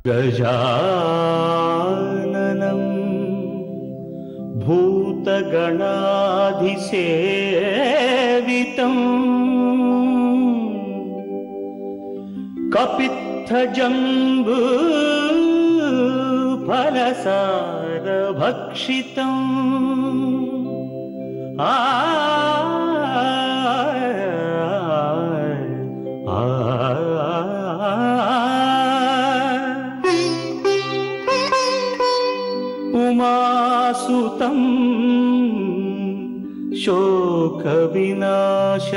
गजाननं भूतगणाधिसेवितं कपित्थजम्बू फलसारभक्षितम् उमासुतं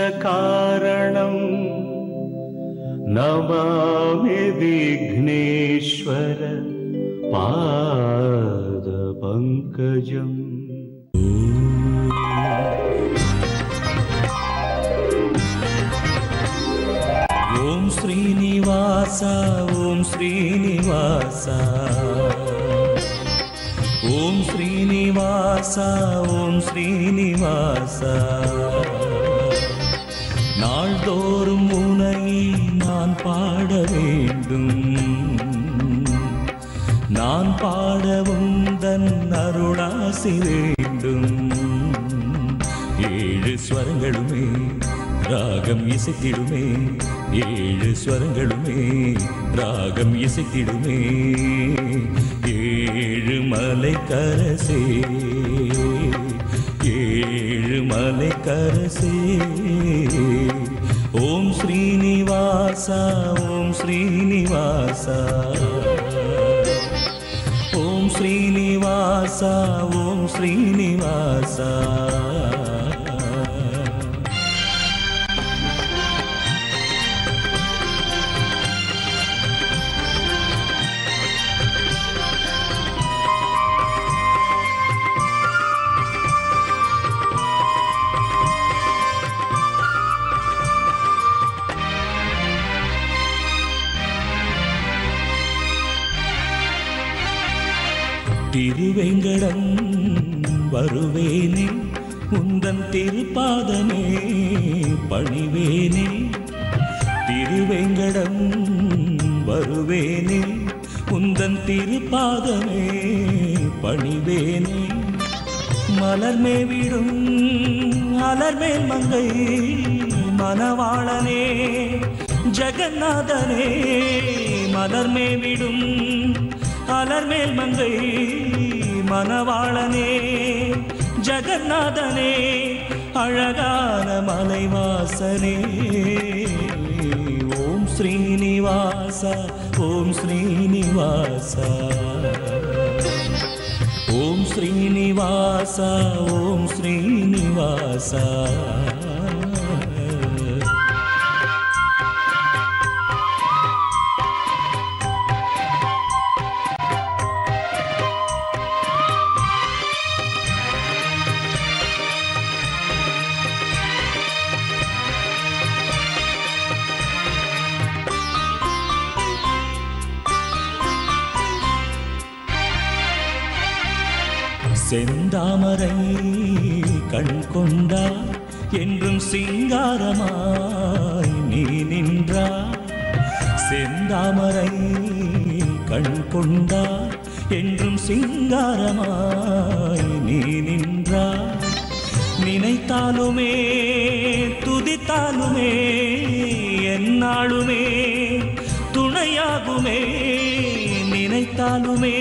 शोकविनाशकारणं नमामि विघ्नेश्वर पादपङ्कजम्। ओम श्रीनिवास ओम श्रीनिवास ओम श्रीनिवास ओम श्रीनिवास நாள்தோறும் உன்னை நான் பாட வேண்டும் நான் பாட உந்தன் அருளாசி வேண்டும் ஏழு ஸ்வரங்களுமே ராகம் இசைத்திடுமே ஏழு ஸ்வரங்களுமே ராகம் இசைத்திடுமே ஏழு மலை கரசே ஏழு மலை கரசே ஓம் ஸ்ரீனிவாசா ஓம் ஸ்ரீனிவாசா ஓம் ஸ்ரீனிவாசா ஓம் ஸ்ரீனிவாசா திருவேங்கடம் வருவேனே உந்தன் திருப்பாதமே பணிவேனே திருவேங்கடம் வருவேனே உந்தன் திருப்பாதமே பணிவேனே மலர்மே விடும் அலர்மேல் மங்கை மணவாளனே ஜெகநாதனே மலர்மே விடும் அலர்மேல் மங்கை மணவாளனே ஜெகநாதனே அழகான மலைவாசனே ஓம் ஸ்ரீனிவாச ஓம் ஸ்ரீனிவாச ஓம் ஸ்ரீனிவாச ஓம் ஸ்ரீனிவாச செந்தாமரை கண் கொண்டார் என்றும் சிங்காரமாய் நீ நின்றார் செந்தாமரை கண் கொண்டார் என்றும் சிங்காரமாய் நீ நின்றார் நினைத்தாலுமே துதித்தாலுமே எந்நாளுமே துணையாகுமே நினைத்தாலுமே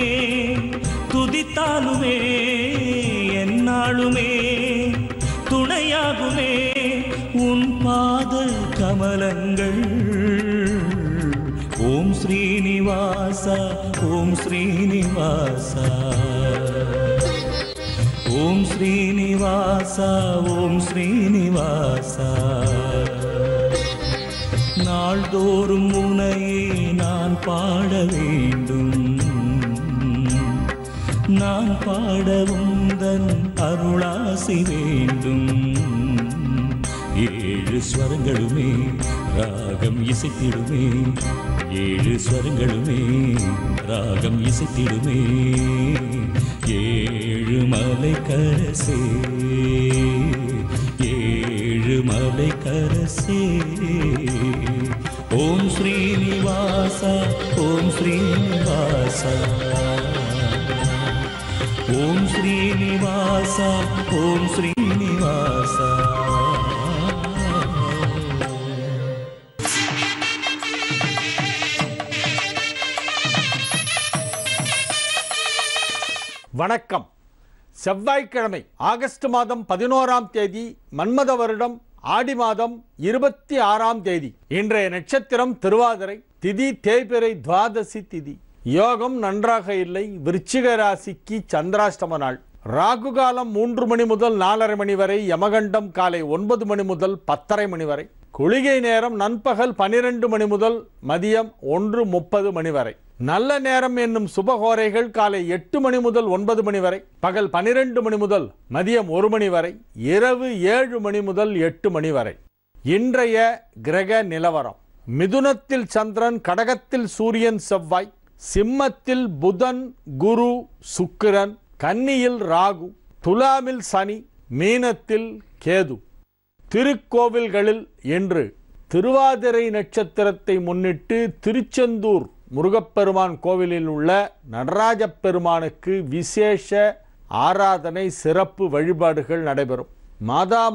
துதித்தாலுமே எந்நாளுமே துணையாகுமே உன் பாத கமலங்கள் ஓம் ஸ்ரீனிவாச ஓம் ஸ்ரீனிவாச ஓம் ஸ்ரீனிவாச ஓம் ஸ்ரீனிவாச நாள்தோறும் உன்னையே நான் பாட வேண்டும் நான் பாட உந்தன் அருளாசி வேண்டும் ஏழு ஸ்வரங்களுமே ராகம் இசைத்திடுமே ஏழு ஸ்வரங்களுமே ராகம் இசைத்திடுமே ஏழு மலை கரசே ஏழு மலை கரசே ஓம் ஸ்ரீனிவாச ஓம் ஸ்ரீனிவாச ஓம் ஸ்ரீனிவாசா ஓம் ஸ்ரீனிவாசா. வணக்கம். செவ்வாய்க்கிழமை ஆகஸ்ட் மாதம் 11ஆம் தேதி, மன்மத வருடம் ஆடி மாதம் 26ஆம் தேதி. இன்றைய நட்சத்திரம் திருவாதிரை, திதி தேய்பிறை, துவாதசி திதி. யோகம் நன்றாக இல்லை. விருச்சிக ராசிக்கு சந்திராஷ்டம நாள். ராகு காலம் 3 மணி முதல் 4:30 மணி வரை. யமகண்டம் காலை 9 மணி முதல் 10:30 மணி வரை. குளிகை நேரம் நண்பகல் 12 மணி முதல் மதியம் 1:30 மணி வரை. நல்ல நேரம் என்னும் சுபகோரைகள் காலை 8 மணி முதல் 9 மணி வரை, பகல் 12 மணி முதல் மதியம் 1 மணி வரை, இரவு 7 மணி முதல் 8 மணி வரை. இன்றைய கிரக நிலவரம்: மிதுனத்தில் சந்திரன், கடகத்தில் சூரியன் செவ்வாய், சிம்மத்தில் புதன் குரு சுக்கிரன், கன்னியில் ராகு, துலாமில் சனி, மீனத்தில் கேது. திருக்கோவில்களில் இன்று திருவாதிரை நட்சத்திரத்தை முன்னிட்டு திருச்செந்தூர் முருகப்பெருமான் கோவிலில் உள்ள நடராஜ பெருமானுக்கு விசேஷ ஆராதனை, சிறப்பு வழிபாடுகள் நடைபெறும்.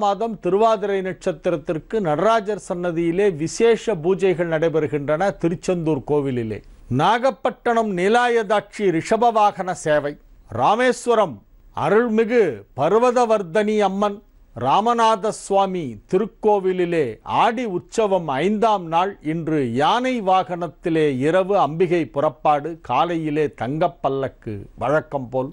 மாதம் திருவாதிரை நட்சத்திரத்திற்கு நடராஜர் சன்னதியிலே விசேஷ பூஜைகள் நடைபெறுகின்றன. திருச்செந்தூர் கோவிலிலே நாகப்பட்டினம் நீலாயதாட்சி ரிஷப வாகன சேவை, ராமேஸ்வரம் அருள்மிகு பர்வதவர்தனி அம்மன் ராமநாத சுவாமி திருக்கோவிலிலே ஆடி உற்சவம் 5ஆம் நாள். இன்று யானை வாகனத்திலே இரவு அம்பிகை புறப்பாடு, காலையிலே தங்கப்பல்லக்கு வழக்கம் போல்.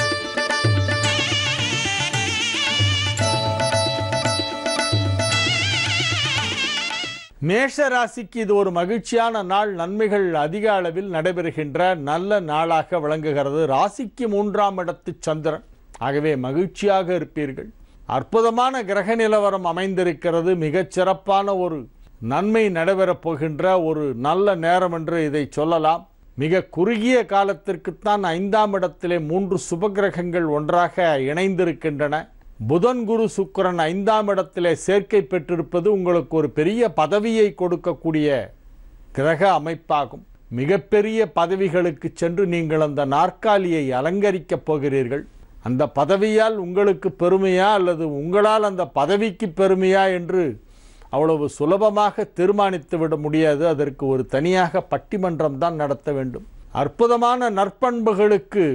மேஷ ராசிக்கு இது ஒரு மகிழ்ச்சியான நாள். நன்மைகள் அதிக அளவில் நடைபெறுகின்ற நல்ல நாளாக விளங்குகிறது. ராசிக்கு 3ஆம் இடத்து சந்திரன். ஆகவே மகிழ்ச்சியாக இருப்பீர்கள். அற்புதமான கிரக நிலவரம் அமைந்திருக்கிறது. மிகச் சிறப்பான ஒரு நன்மை நடைபெறப் போகின்ற ஒரு நல்ல நேரம் என்று இதை சொல்லலாம். மிக குறுகிய காலத்திற்குத்தான் 5ஆம் இடத்திலே 3 சுபகிரகங்கள் ஒன்றாக இணைந்திருக்கின்றன. புதன் குரு சுக்கிரன் 5ஆம் இடத்திலே சேர்க்கை பெற்றிருப்பது உங்களுக்கு ஒரு பெரிய பதவியை கொடுக்கக்கூடிய கிரக அமைப்பாகும். மிகப்பெரிய பதவிகளுக்கு சென்று நீங்கள் அந்த நாற்காலியை அலங்கரிக்கப் போகிறீர்கள். அந்த பதவியால் உங்களுக்கு பெருமையா அல்லது உங்களால் அந்த பதவிக்கு பெருமையா என்று அவ்வளவு சுலபமாக தீர்மானித்து விட முடியாது. அதற்கு ஒரு தனியாக பட்டிமன்றம் தான் நடத்த வேண்டும். அற்புதமான நற்பண்புகளுக்கு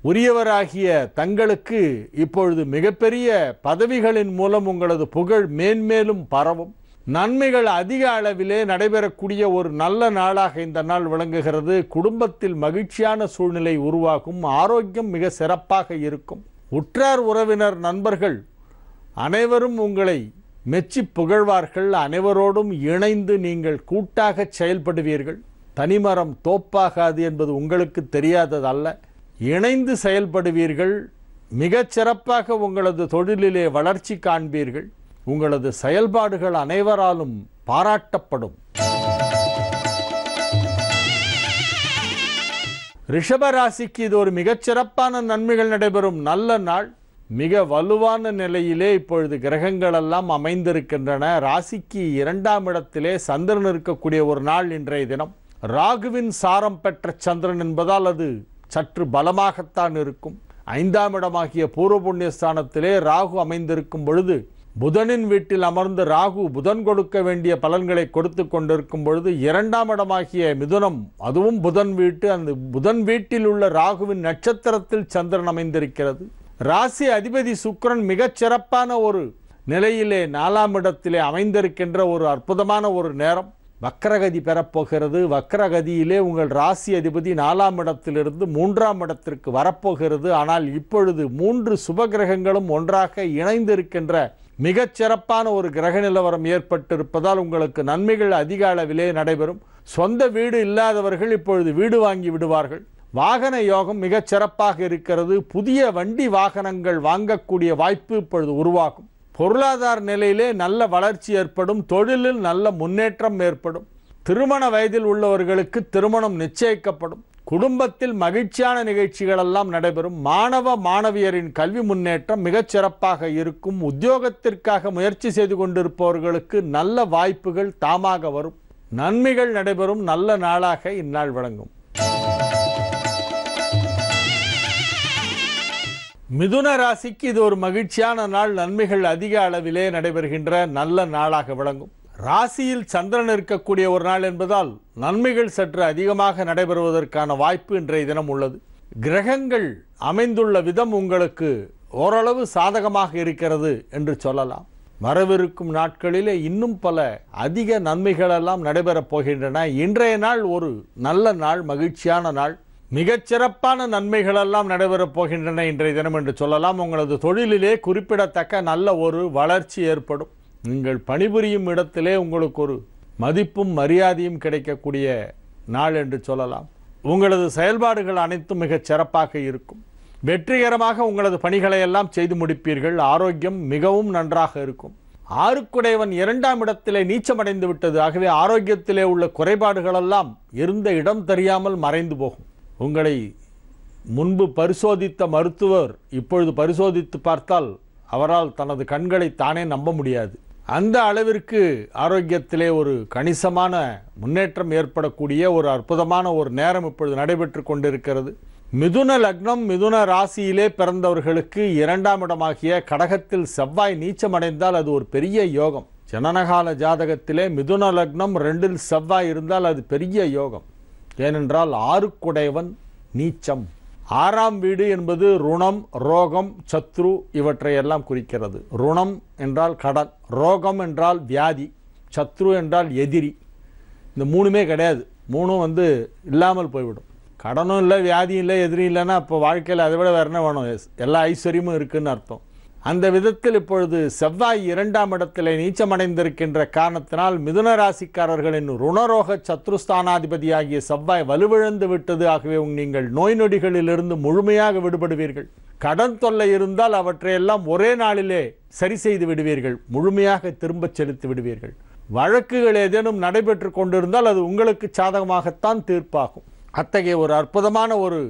உரியவராகிய தங்களுக்கு இப்பொழுது மிகப்பெரிய பதவிகளின் மூலம் உங்களது புகழ் மேன்மேலும் பரவும். நன்மைகள் அதிக அளவிலே நடைபெறக்கூடிய ஒரு நல்ல நாளாக இந்த நாள் விளங்குகிறது. குடும்பத்தில் மகிழ்ச்சியான சூழ்நிலை உருவாகும். ஆரோக்கியம் மிக சிறப்பாக இருக்கும். உற்றார் உறவினர் நண்பர்கள் அனைவரும் உங்களை மெச்சி புகழ்வார்கள். அனைவரோடும் இணைந்து நீங்கள் கூட்டாக செயல்படுவீர்கள். தனிமரம் தோப்பாகாது என்பது உங்களுக்கு தெரியாததல்ல. இணைந்து செயல்படுவீர்கள். மிகச் சிறப்பாக உங்களது தொழிலிலே வளர்ச்சி காண்பீர்கள். உங்களது செயல்பாடுகள் அனைவராலும் பாராட்டப்படும். ரிஷபராசிக்கு இது ஒரு மிகச்சிறப்பான நன்மைகள் நடைபெறும் நல்ல நாள். மிக வலுவான நிலையிலே இப்பொழுது கிரகங்கள் எல்லாம் அமைந்திருக்கின்றன. ராசிக்கு 2ஆம் இடத்திலே சந்திரன் இருக்கக்கூடிய ஒரு நாள் இன்றைய தினம். ராகுவின் சாரம் பெற்ற சந்திரன் என்பதால் அது சற்று பலமாகத்தான் இருக்கும். 5ஆம் இடமாகிய பூர்வ புண்ணிய ஸ்தானத்திலே ராகு அமைந்திருக்கும் பொழுது, புதனின் வீட்டில் அமர்ந்து ராகு புதன் கொடுக்க வேண்டிய பலன்களை கொடுத்து கொண்டிருக்கும் பொழுது, 2ஆம் இடமாகிய மிதுனம், அதுவும் புதன் வீட்டு, அந்த புதன் வீட்டில் உள்ள ராகுவின் நட்சத்திரத்தில் சந்திரன் அமைந்திருக்கிறது. ராசி அதிபதி சுக்கிரன் மிகச் சிறப்பான ஒரு நிலையிலே 4ஆம் இடத்திலே அமைந்திருக்கின்ற ஒரு அற்புதமான ஒரு நேரம். வக்ரகதி பெறப்போகிறது. வக்ரகதியிலே உங்கள் ராசி அதிபதி 4ஆம் இடத்திலிருந்து 3ஆம் இடத்திற்கு வரப்போகிறது. ஆனால் இப்பொழுது 3 சுபகிரகங்களும் ஒன்றாக இணைந்திருக்கின்ற மிகச் சிறப்பான ஒரு கிரக நிலவரம் ஏற்பட்டிருப்பதால் உங்களுக்கு நன்மைகள் அதிக அளவிலே நடைபெறும். சொந்த வீடு இல்லாதவர்கள் இப்பொழுது வீடு வாங்கி விடுவார்கள். வாகன யோகம் மிகச் சிறப்பாக இருக்கிறது. புதிய வண்டி வாகனங்கள் வாங்கக்கூடிய வாய்ப்பு இப்பொழுது உருவாகும். பொருளாதார நிலையிலே நல்ல வளர்ச்சி ஏற்படும். தொழிலில் நல்ல முன்னேற்றம் ஏற்படும். திருமண வயதில் உள்ளவர்களுக்கு திருமணம் நிச்சயிக்கப்படும். குடும்பத்தில் மகிழ்ச்சியான நிகழ்ச்சிகள் எல்லாம் நடைபெறும். மாணவ மாணவியரின் கல்வி முன்னேற்றம் மிகச் சிறப்பாக இருக்கும். உத்தியோகத்திற்காக முயற்சி செய்து கொண்டிருப்பவர்களுக்கு நல்ல வாய்ப்புகள் தாமாக வரும். நன்மைகள் நடைபெறும் நல்ல நாளாக இந்நாள் விளங்கும். மிதுன ராசிக்கு இது ஒரு மகிழ்ச்சியான நாள். நன்மைகள் அதிக அளவிலே நடைபெறுகின்ற நல்ல நாளாக விளங்கும். ராசியில் சந்திரன் இருக்கக்கூடிய ஒரு நாள் என்பதால் நன்மைகள் சற்று அதிகமாக நடைபெறுவதற்கான வாய்ப்பு இன்றைய தினம் உள்ளது. கிரகங்கள் அமைந்துள்ள விதம் உங்களுக்கு ஓரளவு சாதகமாக இருக்கிறது என்று சொல்லலாம். வரவிருக்கும் நாட்களிலே இன்னும் பல அதிக நன்மைகளெல்லாம் நடைபெறப் போகின்றன. இன்றைய நாள் ஒரு நல்ல நாள், மகிழ்ச்சியான நாள். மிகச்சிறப்பான நன்மைகளெல்லாம் நடைபெறப் போகின்றன இன்றைய தினம் என்று சொல்லலாம். உங்களது தொழிலிலே குறிப்பிடத்தக்க நல்ல ஒரு வளர்ச்சி ஏற்படும். நீங்கள் பணிபுரியும் இடத்திலே உங்களுக்கு ஒரு மதிப்பும் மரியாதையும் கிடைக்கக்கூடிய நாள் என்று சொல்லலாம். உங்களது செயல்பாடுகள் அனைத்தும் மிகச் சிறப்பாக இருக்கும். வெற்றிகரமாக உங்களது பணிகளை எல்லாம் செய்து முடிப்பீர்கள். ஆரோக்கியம் மிகவும் நன்றாக இருக்கும். ஆறுக்குடையவன் 2ஆம் இடத்திலே நீச்சமடைந்து விட்டது. ஆகவே ஆரோக்கியத்திலே உள்ள குறைபாடுகளெல்லாம் இருந்த இடம் தெரியாமல் மறைந்து போகும். உங்களை முன்பு பரிசோதித்த மருத்துவர் இப்பொழுது பரிசோதித்து பார்த்தால் அவரால் தனது கண்களை தானே நம்ப முடியாது. அந்த அளவிற்கு ஆரோக்கியத்திலே ஒரு கணிசமான முன்னேற்றம் ஏற்படக்கூடிய ஒரு அற்புதமான ஒரு நேரம் இப்பொழுது நடைபெற்று கொண்டிருக்கிறது. மிதுன லக்னம், மிதுன ராசியிலே பிறந்தவர்களுக்கு 2ஆம் இடமாகிய கடகத்தில் செவ்வாய் நீச்சமடைந்தால் அது ஒரு பெரிய யோகம். ஜனனகால ஜாதகத்திலே மிதுன லக்னம் 2இல் செவ்வாய் இருந்தால் அது பெரிய யோகம். ஏனென்றால் ஆறுக்குடையவன் நீச்சம். 6ஆம் வீடு என்பது ருணம், ரோகம், சத்ரு இவற்றையெல்லாம் குறிக்கிறது. ருணம் என்றால் கடன், ரோகம் என்றால் வியாதி, சத்ரு என்றால் எதிரி. இந்த 3மே கிடையாது. 3ம் இல்லாமல் போய்விடும். கடனும் இல்லை, வியாதியும் இல்லை, எதிரியும் இல்லைன்னா அப்போ வாழ்க்கையில் அதை விட வேறு என்ன வேணும்? எல்லா ஐஸ்வர்யமும் இருக்குன்னு அர்த்தம். அந்த விதத்தில் இப்பொழுது செவ்வாய் 2ஆம் இடத்திலே நீச்சமடைந்திருக்கின்ற காரணத்தினால் மிதுன ராசிக்காரர்களின் ருணரோக சத்ருஸ்தானாதிபதியாகிய செவ்வாய் வலுவிழந்து விட்டது. ஆகவே நீங்கள் நோய் நொடிகளிலிருந்து முழுமையாக விடுபடுவீர்கள். கடன் தொல்லை இருந்தால் அவற்றையெல்லாம் ஒரே நாளிலே சரி செய்து விடுவீர்கள். முழுமையாக திரும்ப செலுத்தி விடுவீர்கள். வழக்குகள் ஏதேனும் நடைபெற்று கொண்டிருந்தால் அது உங்களுக்கு சாதகமாகத்தான் தீர்ப்பாகும். அத்தகைய ஒரு அற்புதமான ஒரு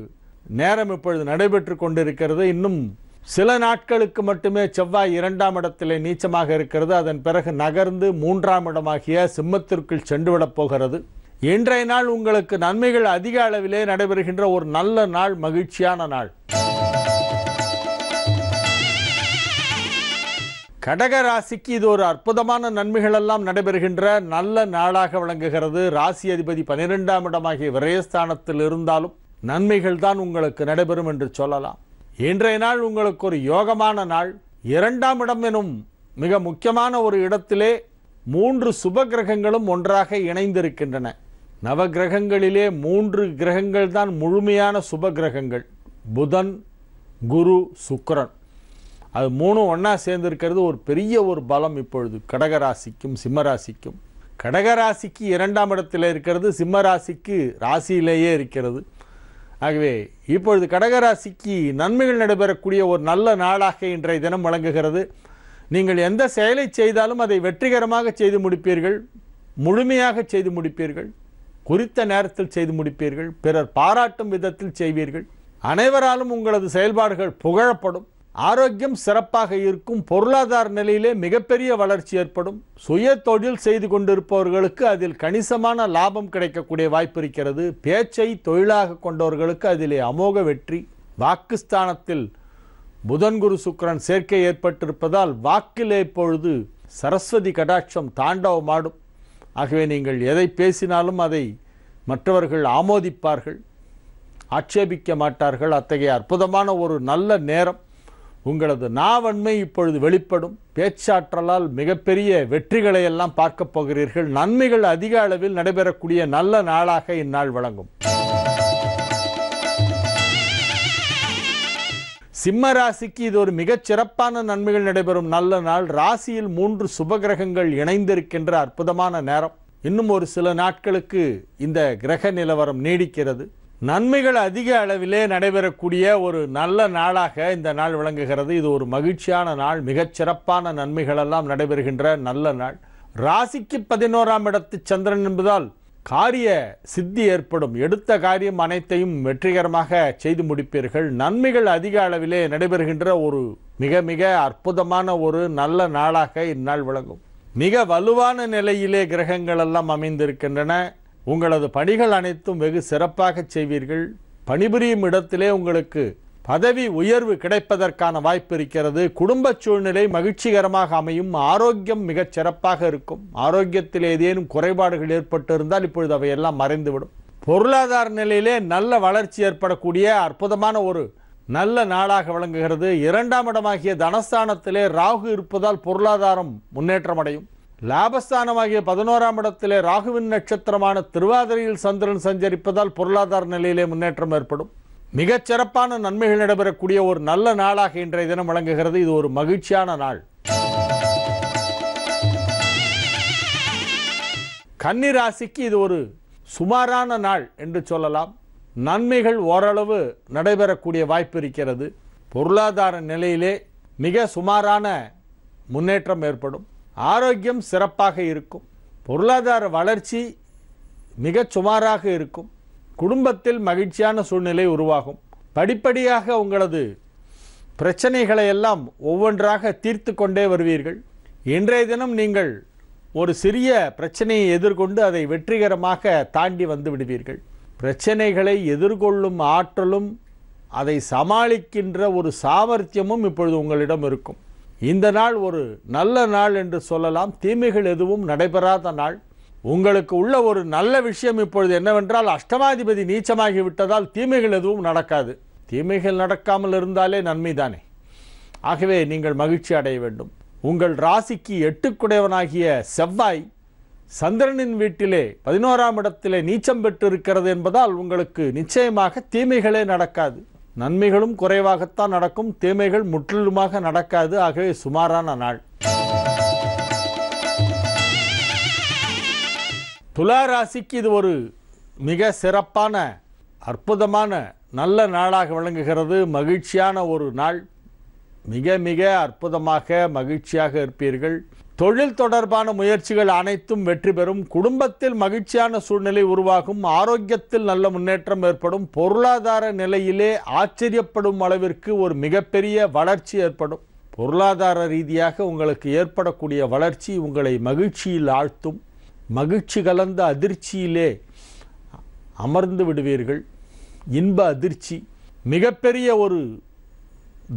நேரம் இப்பொழுது நடைபெற்று கொண்டிருக்கிறது. இன்னும் சில நாட்களுக்கு மட்டுமே செவ்வாய் 2ஆம் இடத்திலே நீச்சமாக இருக்கிறது. அதன் பிறகு நகர்ந்து 3ஆம் இடமாகிய சிம்மத்திற்குள் சென்றுவிடப் போகிறது. இன்றைய நாள் உங்களுக்கு நன்மைகள் அதிக அளவிலே நடைபெறுகின்ற ஒரு நல்ல நாள், மகிழ்ச்சியான நாள். கடக ராசிக்கு இது ஒரு அற்புதமான நன்மைகள் எல்லாம் நடைபெறுகின்ற நல்ல நாளாக விளங்குகிறது. ராசி அதிபதி 12ஆம் இடமாகிய விரயஸ்தானத்தில் இருந்தாலும் நன்மைகள் தான் உங்களுக்கு நடைபெறும் என்று சொல்லலாம். இன்றைய நாள் உங்களுக்கு ஒரு யோகமான நாள். 2ஆம் இடம் எனும் மிக முக்கியமான ஒரு இடத்திலே 3 சுப கிரகங்களும் ஒன்றாக இணைந்திருக்கின்றன. நவ கிரகங்களிலே 3 கிரகங்கள் தான் முழுமையான சுப கிரகங்கள். புதன், குரு, சுக்கிரன். அது 3ம் ஒன்றா சேர்ந்திருக்கிறது ஒரு பெரிய ஒரு பலம். இப்பொழுது கடகராசிக்கும் சிம்மராசிக்கும். கடகராசிக்கு 2ஆம் இடத்தில் இருக்கிறது, சிம்மராசிக்கு ராசியிலேயே இருக்கிறது. ஆகவே இப்பொழுது கடகராசிக்கு நன்மைகள் நடைபெறக்கூடிய ஒரு நல்ல நாளாக இன்றைய தினம் வழங்குகிறது. நீங்கள் எந்த செயலை செய்தாலும் அதை வெற்றிகரமாக செய்து முடிப்பீர்கள். முழுமையாக செய்து முடிப்பீர்கள். குறித்த நேரத்தில் செய்து முடிப்பீர்கள். பிறர் பாராட்டும் விதத்தில் செய்வீர்கள். அனைவராலும் உங்களது செயல்பாடுகள் புகழப்படும். ஆரோக்கியம் சிறப்பாக இருக்கும். பொருளாதார நிலையிலே மிகப்பெரிய வளர்ச்சி ஏற்படும். சுய தொழில் செய்து கொண்டிருப்பவர்களுக்கு அதில் கணிசமான லாபம் கிடைக்கக்கூடிய வாய்ப்பு இருக்கிறது. பேச்சை தொழிலாக கொண்டவர்களுக்கு அதிலே அமோக வெற்றி. வாக்குஸ்தானத்தில் புதன், குரு, சுக்கிரன் சேர்க்கை ஏற்பட்டிருப்பதால் வாக்கிலே இப்பொழுது சரஸ்வதி கடாட்சம் தாண்டவமாடும். ஆகவே நீங்கள் எதை பேசினாலும் அதை மற்றவர்கள் ஆமோதிப்பார்கள், ஆட்சேபிக்க மாட்டார்கள். அத்தகைய அற்புதமான ஒரு நல்ல நேரம். உங்களது நாவன்மை இப்பொழுது வெளிப்படும். பேச்சாற்றலால் மிகப்பெரிய வெற்றிகளை எல்லாம் பார்க்கப் போகிறீர்கள். நன்மைகள் அதிக அளவில் நடைபெறக்கூடிய நல்ல நாளாக இந்நாள் வழங்கும். சிம்ம ராசிக்கு இது ஒரு மிகச் சிறப்பான நன்மைகள் நடைபெறும் நல்ல நாள். ராசியில் 3 சுபகிரகங்கள் இணைந்திருக்கின்ற அற்புதமான நேரம். இன்னும் ஒரு சில நாட்களுக்கு இந்த கிரக நிலவரம் நீடிக்கிறது. நன்மைகள் அதிக அளவிலே நடைபெறக்கூடிய ஒரு நல்ல நாளாக இந்த நாள் விளங்குகிறது. இது ஒரு மகிழ்ச்சியான நாள். மிகச் சிறப்பான நன்மைகள் எல்லாம் நடைபெறுகின்ற நல்ல நாள். ராசிக்கு 11ஆம் இடத்து சந்திரன் என்பதால் காரிய சித்தி ஏற்படும். எடுத்த காரியம் அனைத்தையும் வெற்றிகரமாக செய்து முடிப்பீர்கள். நன்மைகள் அதிக அளவிலே நடைபெறுகின்ற ஒரு மிக மிக அற்புதமான ஒரு நல்ல நாளாக இந்நாள் விளங்கும். மிக வலுவான நிலையிலே கிரகங்கள் எல்லாம் அமைந்திருக்கின்றன. உங்களது பணிகள் அனைத்தும் வெகு சிறப்பாக செய்வீர்கள். பணிபுரியும் இடத்திலே உங்களுக்கு பதவி உயர்வு கிடைப்பதற்கான வாய்ப்பு இருக்கிறது. குடும்ப சூழ்நிலை மகிழ்ச்சிகரமாக அமையும். ஆரோக்கியம் மிகச் சிறப்பாக இருக்கும். ஆரோக்கியத்தில் ஏதேனும் குறைபாடுகள் ஏற்பட்டு இருந்தால் இப்பொழுது அவையெல்லாம் மறைந்துவிடும். பொருளாதார நிலையிலே நல்ல வளர்ச்சி ஏற்படக்கூடிய அற்புதமான ஒரு நல்ல நாளாக விளங்குகிறது. 2ஆம் இடமாகிய தனஸ்தானத்திலே ராகு இருப்பதால் பொருளாதாரம் முன்னேற்றம் அடையும். லாபஸ்தானமாகிய 11ஆம் இடத்திலே ராகுவின் நட்சத்திரமான திருவாதிரையில் சந்திரன் சஞ்சரிப்பதால் பொருளாதார நிலையிலே முன்னேற்றம் ஏற்படும். மிகச் சிறப்பான நன்மைகள் நடைபெறக்கூடிய ஒரு நல்ல நாளாக இன்றைய தினம் விளங்குகிறது. இது ஒரு மகிழ்ச்சியான நாள். கன்னி ராசிக்கு இது ஒரு சுமாரான நாள் என்று சொல்லலாம். நன்மைகள் ஓரளவு நடைபெறக்கூடிய வாய்ப்பு இருக்கிறது. பொருளாதார நிலையிலே மிக சுமாரான முன்னேற்றம் ஏற்படும். ஆரோக்கியம் சிறப்பாக இருக்கும். பொருளாதார வளர்ச்சி மிகச் சுமாராக இருக்கும். குடும்பத்தில் மகிழ்ச்சியான சூழ்நிலை உருவாகும். படிப்படியாக உங்களது பிரச்சனைகளை எல்லாம் ஒவ்வொன்றாக தீர்த்து கொண்டே வருவீர்கள். இன்றைய தினம் நீங்கள் ஒரு சிறிய பிரச்சனையை எதிர்கொண்டு அதை வெற்றிகரமாக தாண்டி வந்து விடுவீர்கள். பிரச்சனைகளை எதிர்கொள்ளும் ஆற்றலும் அதை சமாளிக்கின்ற ஒரு சாமர்த்தியமும் இப்பொழுது உங்களிடம் இருக்கும். இந்த நாள் ஒரு நல்ல நாள் என்று சொல்லலாம். தீமைகள் எதுவும் நடைபெறாத நாள். உங்களுக்கு உள்ள ஒரு நல்ல விஷயம் இப்பொழுது என்னவென்றால், அஷ்டமாதிபதி நீச்சமாகி விட்டதால் தீமைகள் எதுவும் நடக்காது. தீமைகள் நடக்காமல் இருந்தாலே நன்மைதானே. ஆகவே நீங்கள் மகிழ்ச்சி அடைய வேண்டும். உங்கள் ராசிக்கு 8 செவ்வாய் சந்திரனின் வீட்டிலே 11ஆம் இடத்திலே நீச்சம் பெற்று இருக்கிறது என்பதால் உங்களுக்கு நிச்சயமாக தீமைகளே நடக்காது. நன்மைகளும் குறைவாகத்தான் நடக்கும். தீமைகள் முற்றிலுமாக நடக்காது. ஆகவே சுமாரான நாள். துலா ராசிக்கு இது ஒரு மிக சிறப்பான அற்புதமான நல்ல நாளாக விளங்குகிறது. மகிழ்ச்சியான ஒரு நாள். மிக மிக அற்புதமாக மகிழ்ச்சியாக இருப்பீர்கள். தொழில் தொடர்பான முயற்சிகள் அனைத்தும் வெற்றி பெறும். குடும்பத்தில் மகிழ்ச்சியான சூழ்நிலை உருவாகும். ஆரோக்கியத்தில் நல்ல முன்னேற்றம் ஏற்படும். பொருளாதார நிலையிலே ஆச்சரியப்படும் அளவிற்கு ஒரு மிகப்பெரிய வளர்ச்சி ஏற்படும். பொருளாதார ரீதியாக உங்களுக்கு ஏற்படக்கூடிய வளர்ச்சி உங்களை மகிழ்ச்சியில் ஆழ்த்தும். மகிழ்ச்சி கலந்த அதிர்ச்சியிலே அமர்ந்து விடுவீர்கள். இன்ப அதிர்ச்சி. மிகப்பெரிய ஒரு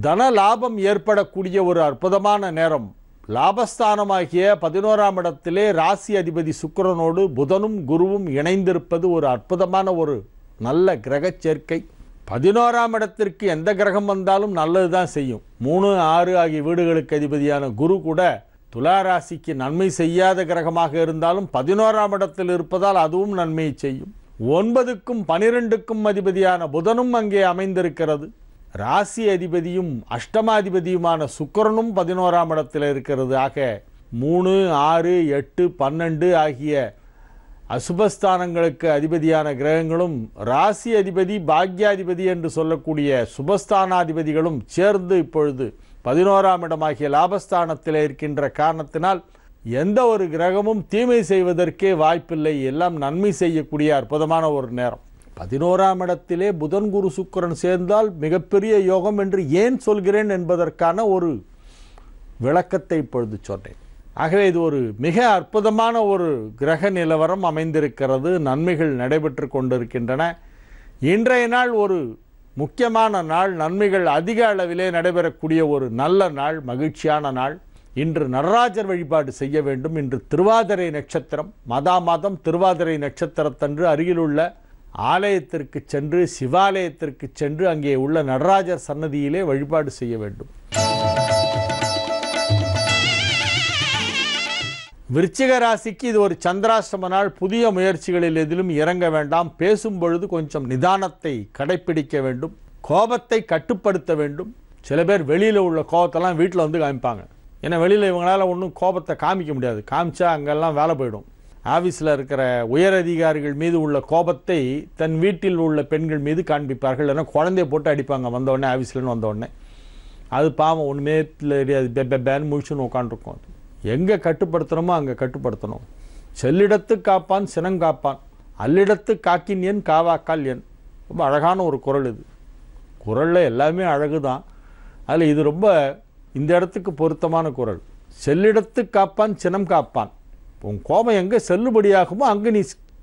தன லாபம் ஏற்படக்கூடிய ஒரு அற்புதமான நேரம். லாபஸ்தானமாகிய 11ஆம் இடத்திலே ராசி அதிபதி சுக்கிரனோடு புதனும் குருவும் இணைந்திருப்பது ஒரு அற்புதமான ஒரு நல்ல கிரக சேர்க்கை. 11ஆம் இடத்திற்கு எந்த கிரகம் வந்தாலும் நல்லதுதான் செய்யும். 3, 6 ஆகிய வீடுகளுக்கு அதிபதியான குரு கூட துலா ராசிக்கு நன்மை செய்யாத கிரகமாக இருந்தாலும் 11ஆம் இடத்தில் இருப்பதால் அதுவும் நன்மையை செய்யும். 9க்கும் 12க்கும் அதிபதியான புதனும் அங்கே அமைந்திருக்கிறது. ராசி அதிபதியும் அஷ்டமாதிபதியுமான சுக்கிரனும் 11ஆம் இடத்தில் இருக்கிறது. ஆக 3, 6, 8, 12 ஆகிய அசுபஸ்தானங்களுக்கு அதிபதியான கிரகங்களும் ராசி அதிபதி பாக்யாதிபதி என்று சொல்லக்கூடிய சுபஸ்தானாதிபதிகளும் சேர்ந்து இப்பொழுது 11ஆம் இடமாகிய லாபஸ்தானத்தில் இருக்கின்ற காரணத்தினால் எந்த ஒரு கிரகமும் தீமை செய்வதற்கே வாய்ப்பில்லை. எல்லாம் நன்மை செய்யக்கூடிய அற்புதமான ஒரு நேரம். 11ஆம் இடத்திலே புதன் குரு சுக்கிரன் சேர்ந்தால் மிகப்பெரிய யோகம் என்று ஏன் சொல்கிறேன் என்பதற்கான ஒரு விளக்கத்தை இப்பொழுது சொன்னேன். ஆகவே இது ஒரு மிக அற்புதமான ஒரு கிரக நிலவரம் அமைந்திருக்கிறது. நன்மைகள் நடைபெற்று கொண்டிருக்கின்றன. இன்றைய நாள் ஒரு முக்கியமான நாள். நன்மைகள் அதிக அளவிலே நடைபெறக்கூடிய ஒரு நல்ல நாள், மகிழ்ச்சியான நாள். இன்று நடராஜர் வழிபாடு செய்ய வேண்டும். இன்று திருவாதிரை நட்சத்திரம். மாதம் திருவாதிரை நட்சத்திரத்தன்று அருகிலுள்ள ஆலயத்திற்கு சென்று, சிவாலயத்திற்கு சென்று அங்கே உள்ள நடராஜர் சன்னதியிலே வழிபாடு செய்ய வேண்டும். விருச்சிக ராசிக்கு இது ஒரு சந்திராஷ்டம நாள். புதிய முயற்சிகளில் எதிலும் இறங்க வேண்டாம். பேசும் பொழுது கொஞ்சம் நிதானத்தை கடைப்பிடிக்க வேண்டும். கோபத்தை கட்டுப்படுத்த வேண்டும். சில பேர் வெளியில் உள்ள கோபத்தெல்லாம் வீட்டில் வந்து காமிப்பாங்க. ஏன்னா வெளியில் இவங்களால் ஒன்றும் கோபத்தை காமிக்க முடியாது. காமிச்சா அங்கெல்லாம் வேலை போயிடும். ஆஃபீஸில் இருக்கிற உயர் அதிகாரிகள் மீது உள்ள கோபத்தை தன் வீட்டில் உள்ள பெண்கள் மீது காண்பிப்பார்கள். இல்லைன்னா குழந்தைய போட்டு அடிப்பாங்க வந்தவுடனே, ஆஃபீஸ்லேருந்து வந்தவுடனே. அது பாவம் ஒன்றுமே தெரியாது. பேன் முழிச்சுன்னு உட்காந்துருக்கும். அது எங்கே கட்டுப்படுத்தணுமோ அங்கே கட்டுப்படுத்தணும். செல்லிடத்து காப்பான் சினங்காப்பான், அல்லிடத்து காக்கின் என் காவாக்கால் என். ரொம்ப அழகான ஒரு குறள் இது. குறளில் எல்லாமே அழகு தான். அதில் இது ரொம்ப இந்த இடத்துக்கு பொருத்தமான குறள். செல்லிடத்து காப்பான் சினம் காப்பான். உன் கோபம் எங்கே செல்லுபடியாகுமோ அங்கே நீ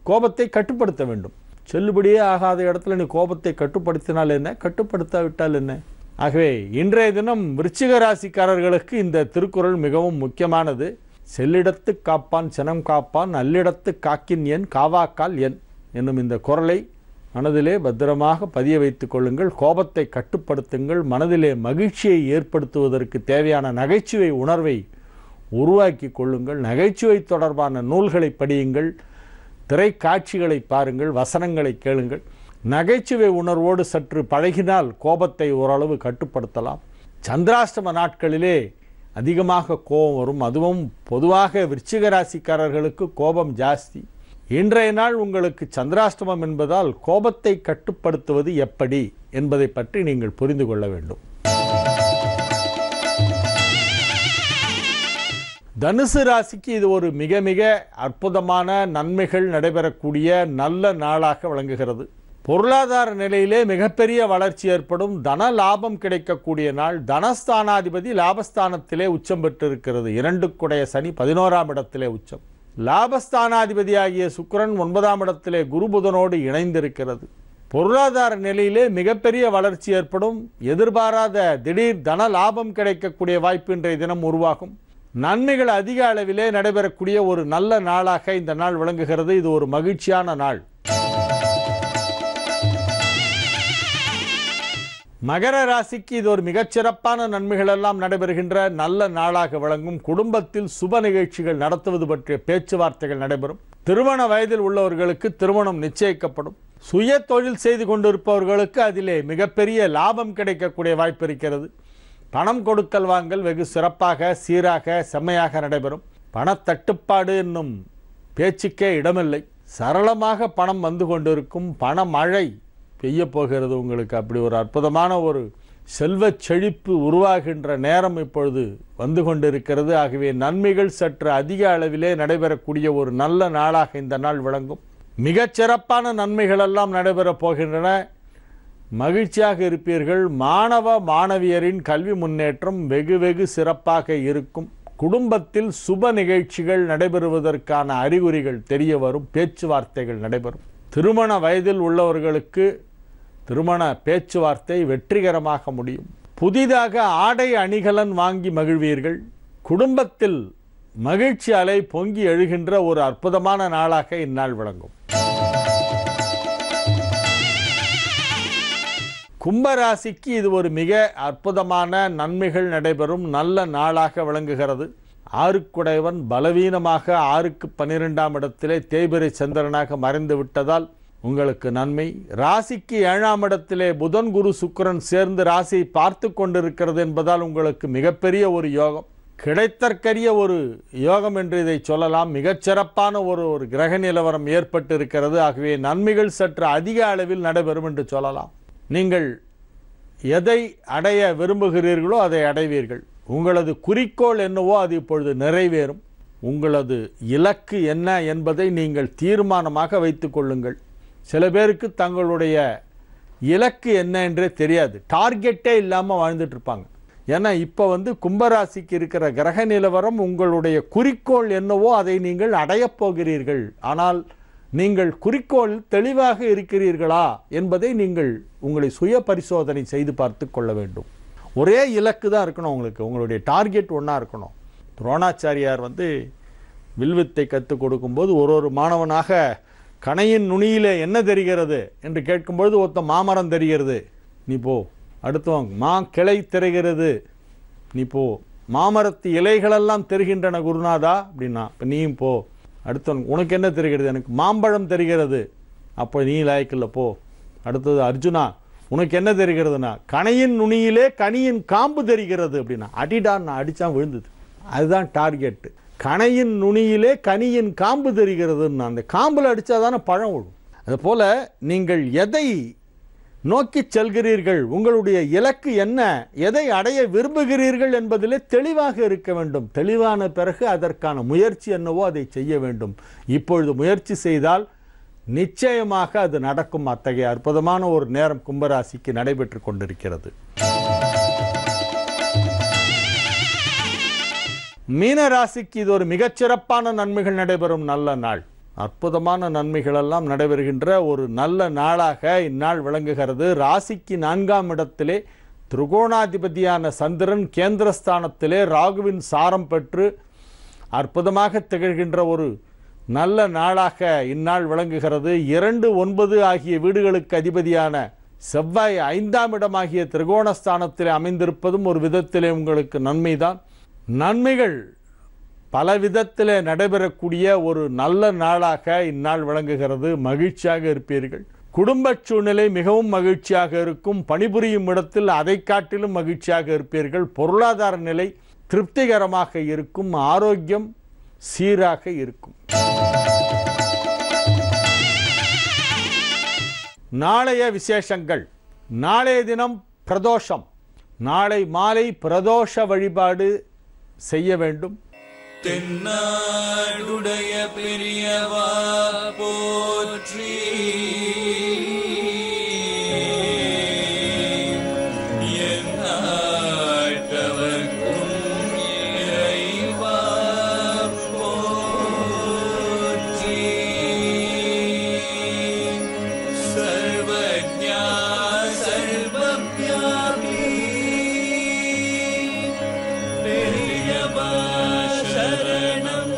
கோபத்தை கட்டுப்படுத்த வேண்டும். செல்லுபடியே ஆகாத இடத்துல நீ கோபத்தை கட்டுப்படுத்தினால் என்ன, கட்டுப்படுத்தாவிட்டால் என்ன? ஆகவே இன்றைய தினம் விருச்சிக ராசிக்காரர்களுக்கு இந்த திருக்குறள் மிகவும் முக்கியமானது. செல்லிடத்து காப்பான் சினம் காப்பான், நல்லிடத்து காக்கின் என் காவாக்கால் என் என்னும் இந்த குறளை மனதிலே பத்திரமாக பதிய வைத்துக் கொள்ளுங்கள். கோபத்தை கட்டுப்படுத்துங்கள். மனதிலே மகிழ்ச்சியை ஏற்படுத்துவதற்கு தேவையான நகைச்சுவை உணர்வை உருவாக்கி கொள்ளுங்கள். நகைச்சுவை தொடர்பான நூல்களை படியுங்கள், திரைக்காட்சிகளை பாருங்கள், வசனங்களை கேளுங்கள். நகைச்சுவை உணர்வோடு சற்று பழகினால் கோபத்தை ஓரளவு கட்டுப்படுத்தலாம். சந்திராஷ்டம நாட்களிலே அதிகமாக கோபம் வரும். அதுவும் பொதுவாக விருச்சிக ராசிக்காரர்களுக்கு கோபம் ஜாஸ்தி. இன்றைய நாள் உங்களுக்கு சந்திராஷ்டமம் என்பதால் கோபத்தை கட்டுப்படுத்துவது எப்படி என்பதை பற்றி நீங்கள் புரிந்து கொள்ள வேண்டும். தனுசு ராசிக்கு இது ஒரு மிக மிக அற்புதமான நன்மைகள் நடைபெறக்கூடிய நல்ல நாளாக விளங்குகிறது. பொருளாதார நிலையிலே மிகப்பெரிய வளர்ச்சி ஏற்படும். தன லாபம் கிடைக்கக்கூடிய நாள். தனஸ்தானாதிபதி லாபஸ்தானத்திலே உச்சம் பெற்றிருக்கிறது. 2 சனி 11ஆம் இடத்திலே உச்சம். லாபஸ்தானாதிபதியாகிய சுக்கிரன் 9ஆம் இடத்திலே குரு புதனோடு இணைந்திருக்கிறது. பொருளாதார நிலையிலே மிகப்பெரிய வளர்ச்சி ஏற்படும். எதிர்பாராத திடீர் தன லாபம் கிடைக்கக்கூடிய வாய்ப்பு இன்றைய தினம் உருவாகும். நன்மைகள் அதிக அளவிலே நடைபெறக்கூடிய ஒரு நல்ல நாளாக இந்த நாள் விளங்குகிறது. இது ஒரு மகிழ்ச்சியான நாள். மகர ராசிக்கு இது ஒரு மிகச்சிறப்பான நன்மைகள் எல்லாம் நடைபெறுகின்ற நல்ல நாளாக விளங்கும். குடும்பத்தில் சுப நிகழ்ச்சிகள் நடத்துவது பற்றிய பேச்சுவார்த்தைகள் நடைபெறும். திருமண வயதில் உள்ளவர்களுக்கு திருமணம் நிச்சயிக்கப்படும். சுய தொழில் செய்து கொண்டிருப்பவர்களுக்கு அதிலே மிகப்பெரிய லாபம் கிடைக்கக்கூடிய வாய்ப்பு இருக்கிறது. பணம் கொடுக்கல் வாங்கல் வெகு சிறப்பாக சீராக செம்மையாக நடைபெறும். பணத்தட்டுப்பாடு என்னும் பேச்சுக்கே இடமில்லை. சரளமாக பணம் வந்து கொண்டிருக்கும். பண மழை பெய்ய போகிறது உங்களுக்கு. அப்படி ஒரு அற்புதமான ஒரு செல்வ செழிப்பு உருவாகின்ற நேரம் இப்பொழுது வந்து கொண்டிருக்கிறது. ஆகவே நன்மைகள் சற்று அதிக அளவிலே நடைபெறக்கூடிய ஒரு நல்ல நாளாக இந்த நாள் விளங்கும். மிகச்சிறப்பான நன்மைகள் எல்லாம் நடைபெறப் போகின்றன. மகிழ்ச்சியாக இருப்பீர்கள். மாணவ மாணவியரின் கல்வி முன்னேற்றம் வெகு வெகு சிறப்பாக இருக்கும். குடும்பத்தில் சுப நிகழ்ச்சிகள் நடைபெறுவதற்கான அறிகுறிகள் தெரிய வரும். பேச்சுவார்த்தைகள் நடைபெறும். திருமண வயதில் உள்ளவர்களுக்கு திருமண பேச்சுவார்த்தை வெற்றிகரமாக முடியும். புதிதாக ஆடை அணிகலன் வாங்கி மகிழ்வீர்கள். குடும்பத்தில் மகிழ்ச்சி அலை பொங்கி எழுகின்ற ஒரு அற்புதமான நாளாக இந்நாள் விளங்கும். கும்பராசிக்கு இது ஒரு மிக அற்புதமான நன்மைகள் நடைபெறும் நல்ல நாளாக விளங்குகிறது. 6 பலவீனமாக 6க்கு 12ஆம் இடத்திலே தேய்பிறை சந்திரனாக மறைந்து விட்டதால் உங்களுக்கு நன்மை. ராசிக்கு 7ஆம் இடத்திலே புதன் குரு சுக்கிரன் சேர்ந்து ராசியை பார்த்து கொண்டிருக்கிறது என்பதால் உங்களுக்கு மிகப்பெரிய ஒரு யோகம், கிடைத்தற்கரிய ஒரு யோகம் என்று இதை சொல்லலாம். மிகச்சிறப்பான ஒரு கிரக நிலவரம் ஏற்பட்டு இருக்கிறது. ஆகவே நன்மைகள் சற்று அதிக அளவில் நடைபெறும் என்று சொல்லலாம். நீங்கள் எதை அடைய விரும்புகிறீர்களோ அதை அடைவீர்கள். உங்களது குறிக்கோள் என்னவோ அது இப்பொழுது நிறைவேறும். உங்களது இலக்கு என்ன என்பதை நீங்கள் தீர்மானமாக வைத்துக் கொள்ளுங்கள். சில பேருக்கு தங்களுடைய இலக்கு என்ன என்றே தெரியாது. டார்கெட்டே இல்லாமல் வாழ்ந்துட்டு இருப்பாங்க. ஏன்னா இப்போ கும்பராசிக்கு இருக்கிற கிரக நிலவரம் உங்களுடைய குறிக்கோள் என்னவோ அதை நீங்கள் அடையப் போகிறீர்கள். ஆனால் நீங்கள் குறிக்கோள் தெளிவாக இருக்கிறீர்களா என்பதை நீங்கள் உங்களை சுய பரிசோதனை செய்து பார்த்து கொள்ள வேண்டும். ஒரே இலக்கு தான் இருக்கணும் உங்களுக்கு. உங்களுடைய டார்கெட் ஒன்றா இருக்கணும். துரோணாச்சாரியார் வில்வித்தை கற்றுக் கொடுக்கும்போது ஒரு மாணவனாக கணையின் நுனியிலே என்ன தெரிகிறது என்று கேட்கும்பொழுது ஒருத்தன் மாமரம் தெரிகிறது, நீ போ. அடுத்தவங்க மா கிளை தெரிகிறது, நீ போ. மாமரத்து இலைகளெல்லாம் தெரிகின்றன குருநாதா அப்படின்னா, இப்போ நீயும் போ. அடுத்தவன் உனக்கு என்ன தெரிகிறது? எனக்கு மாம்பழம் தெரிகிறது. அப்போ நீ லாய்க்கில்ல, போ. அடுத்தது அர்ஜுனா, உனக்கு என்ன தெரிகிறதுனா கணையின் நுனியிலே கனியின் காம்பு தெரிகிறது அப்படின்னா, அடிடான் நான் அடித்தான் விழுந்தது. அதுதான் டார்கெட்டு. கணையின் நுனியிலே கனியின் காம்பு தெரிகிறதுன்னு, அந்த காம்பில் அடித்தா தானே பழம் விடும். அதுபோல் நீங்கள் எதை நோக்கி செல்கிறீர்கள், உங்களுடைய இலக்கு என்ன, எதை அடைய விரும்புகிறீர்கள் என்பதிலே தெளிவாக இருக்க வேண்டும். தெளிவான பிறகு அதற்கான முயற்சி என்னவோ அதை செய்ய வேண்டும். இப்பொழுது முயற்சி செய்தால் நிச்சயமாக அது நடக்கும். அத்தகைய அற்புதமான ஒரு நேரம் கும்பராசிக்கு நடைபெற்று கொண்டிருக்கிறது. மீன ராசிக்கு இது ஒரு மிகச்சிறப்பான நன்மைகள் நடைபெறும் நல்ல நாள். அற்புதமான நன்மைகளெல்லாம் நடைபெறுகின்ற ஒரு நல்ல நாளாக இந்நாள் விளங்குகிறது. ராசிக்கு 4ஆம் இடத்திலே திரிகோணாதிபதியான சந்திரன் கேந்திரஸ்தானத்திலே ராகுவின் சாரம் பெற்று அற்புதமாக திகழ்கின்ற ஒரு நல்ல நாளாக இந்நாள் விளங்குகிறது. 2, 9 ஆகிய வீடுகளுக்கு அதிபதியான செவ்வாய் 5ஆம் இடமாகிய திரிகோணஸ்தானத்திலே அமைந்திருப்பதும் ஒரு விதத்திலே உங்களுக்கு நன்மைதான். நன்மைகள் பல விதத்திலே நடைபெறக்கூடிய ஒரு நல்ல நாளாக இந்நாள் விளங்குகிறது. மகிழ்ச்சியாக இருப்பீர்கள். குடும்ப சூழ்நிலை மிகவும் மகிழ்ச்சியாக இருக்கும். பணிபுரியும் இடத்தில் அதை காட்டிலும் மகிழ்ச்சியாக இருப்பீர்கள். பொருளாதார நிலை திருப்திகரமாக இருக்கும். ஆரோக்கியம் சீராக இருக்கும். நாளைய விசேஷங்கள். நாளைய தினம் பிரதோஷம். நாளை மாலை பிரதோஷ வழிபாடு செய்ய வேண்டும். தென்னாடுடைய பெரியவா போற்றி, எந்நாட்டவர்க்கும் இறைவா போற்றி, சர்வஜ்ஞா சர்வவ்யாபி பெரியவா சரணம்,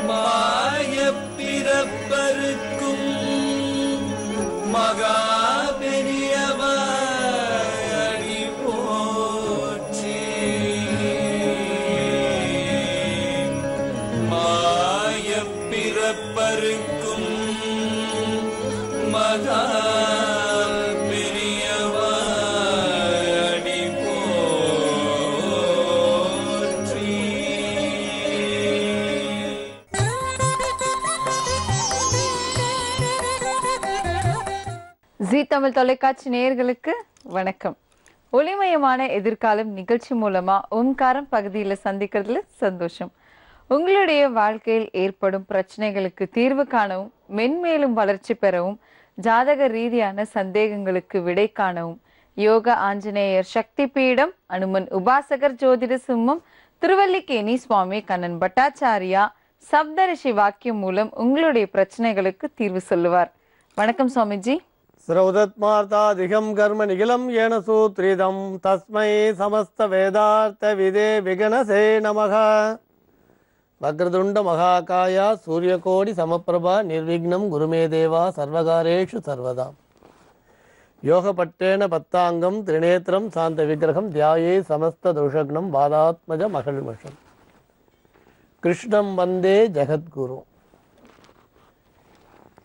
மாயப்பிறப்பருக்கும் மகா பெரியவா அடி போற்றி, மாயப்பிறப்பருக்கும் மகா பெரியவா அடி போற்றி. ஜீ தமிழ் தொலைக்காட்சி நேயர்களுக்கு வணக்கம். ஒளிமயமான எதிர்காலம் நிகழ்ச்சி மூலமா ஓம்காரம் பகுதியில் சந்திக்கிறதுல சந்தோஷம். உங்களுடைய வாழ்க்கையில் ஏற்படும் பிரச்சனைகளுக்கு தீர்வு காணவும், மென்மேலும் வளர்ச்சி பெறவும், ஜாதக ரீதியான சந்தேகங்களுக்கு விடை காணவும் யோக ஆஞ்சநேயர் சக்தி பீடம், அனுமன் உபாசகர் ஜோதிட சிம்மம், திருவல்லிக்கேணி சுவாமி கண்ணன் பட்டாச்சாரியா சப்தரிஷி வாக்கியம் மூலம் உங்களுடைய பிரச்சனைகளுக்கு தீர்வு சொல்லுவார். வணக்கம் சுவாமிஜி. ஸ்ரௌதத்மார்த்தாதிகம் கர்ம நிகிலம் ஏன சூத்ரிதம் தஸ்மை சமஸ்த வேதார்த்த விதே விகணசே நமக. வக்ரதுண்ட மகாகாயா சூரியகோடி சமப்பிரபா நிர்விக்னம் குருமே தேவா சர்வகாரேஷு சர்வதா. யோகப்பட்டேன பத்தாங்கம் திரிநேத்திரம் சாந்த விக்கிரகம் தியாயே சமஸ்த துஷக்னம் வாதாத்மஜ மகிழ்மஷம். கிருஷ்ணம் வந்தே ஜெகத்குரு.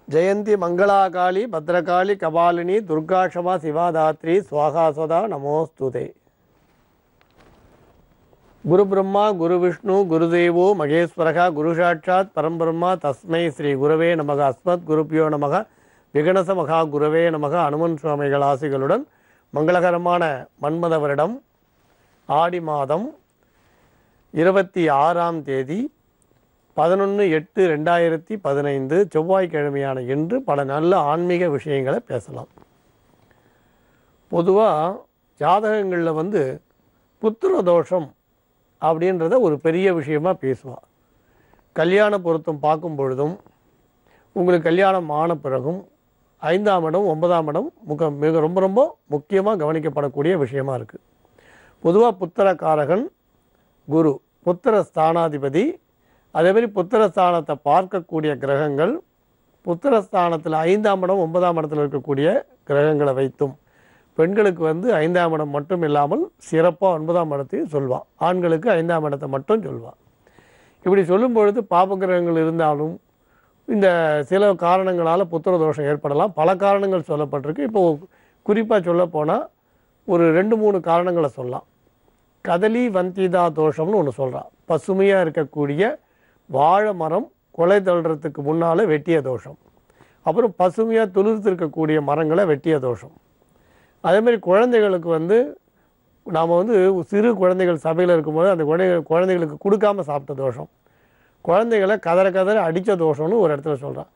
ஜெயந்தி மங்களாகாளி பத்ரகாளி கபாலினி துர்காஷமா சிவாதாத்ரி ஸ்வாகாஸ்வதா நமோஸ்துதே. குரு பிரம்மா குரு விஷ்ணு குருதேவோ மகேஸ்வரகா குரு சாட்சாத் பரம்பிரம்மா தஸ்மை ஸ்ரீ குருவே நமக. அஸ்மத் குருப்பியோ நமக. விகணச மகா குருவே நமக. அனுமன் சுவாமிகள் ஆசிகளுடன் மங்களகரமான மன்மத வருடம் ஆடி மாதம் 26ஆம் தேதி 11/8/2015 செவ்வாய்க்கிழமையான இன்று பல நல்ல ஆன்மீக விஷயங்களை பேசலாம். பொதுவாக ஜாதகங்களில் புத்திர தோஷம் அப்படின்றத ஒரு பெரிய விஷயமாக பேசுவாள். கல்யாண பொருத்தம் பார்க்கும் பொழுதும், உங்களுக்கு கல்யாணம் ஆன பிறகும் 5ஆம் இடம் 9ஆம் இடம் மிக ரொம்ப ரொம்ப முக்கியமாக கவனிக்கப்படக்கூடிய விஷயமா இருக்குது. பொதுவாக புத்திரக்காரகன் குரு, புத்திர ஸ்தானாதிபதி, அதேமாதிரி புத்திரஸ்தானத்தை பார்க்கக்கூடிய கிரகங்கள், புத்திரஸ்தானத்தில் 5ஆம் இடம் 9ஆம் இடத்தில் இருக்கக்கூடிய கிரகங்களை வைத்தும் பெண்களுக்கு 5ஆம் இடம் மட்டும் இல்லாமல் சிறப்பாக 9ஆம் இடத்தையும் சொல்வாள். ஆண்களுக்கு 5ஆம் இடத்தை மட்டும் சொல்வாள். இப்படி சொல்லும் பொழுது பாப கிரகங்கள் இருந்தாலும் இந்த சில காரணங்களால் புத்திர தோஷம் ஏற்படலாம். பல காரணங்கள் சொல்லப்பட்டிருக்கு. இப்போது குறிப்பாக சொல்ல போனால் ஒரு 2-3 காரணங்களை சொல்லலாம். கதலி வந்திதா தோஷம்னு ஒன்று சொல்கிறான். பசுமையாக இருக்கக்கூடிய வாழை மரம் கொலை தள்ளுறதுக்கு முன்னால் வெட்டிய தோஷம். அப்புறம் பசுமையாக துளிர்த்திருக்கக்கூடிய மரங்களை வெட்டிய தோஷம். அதேமாதிரி குழந்தைகளுக்கு நாம் சிறு குழந்தைகள் சபையில் இருக்கும்போது அந்த குழந்தைகளுக்கு கொடுக்காமல் சாப்பிட்ட தோஷம், குழந்தைகளை கதற அடித்த தோஷம்னு ஒரு இடத்துல சொல்கிறான்.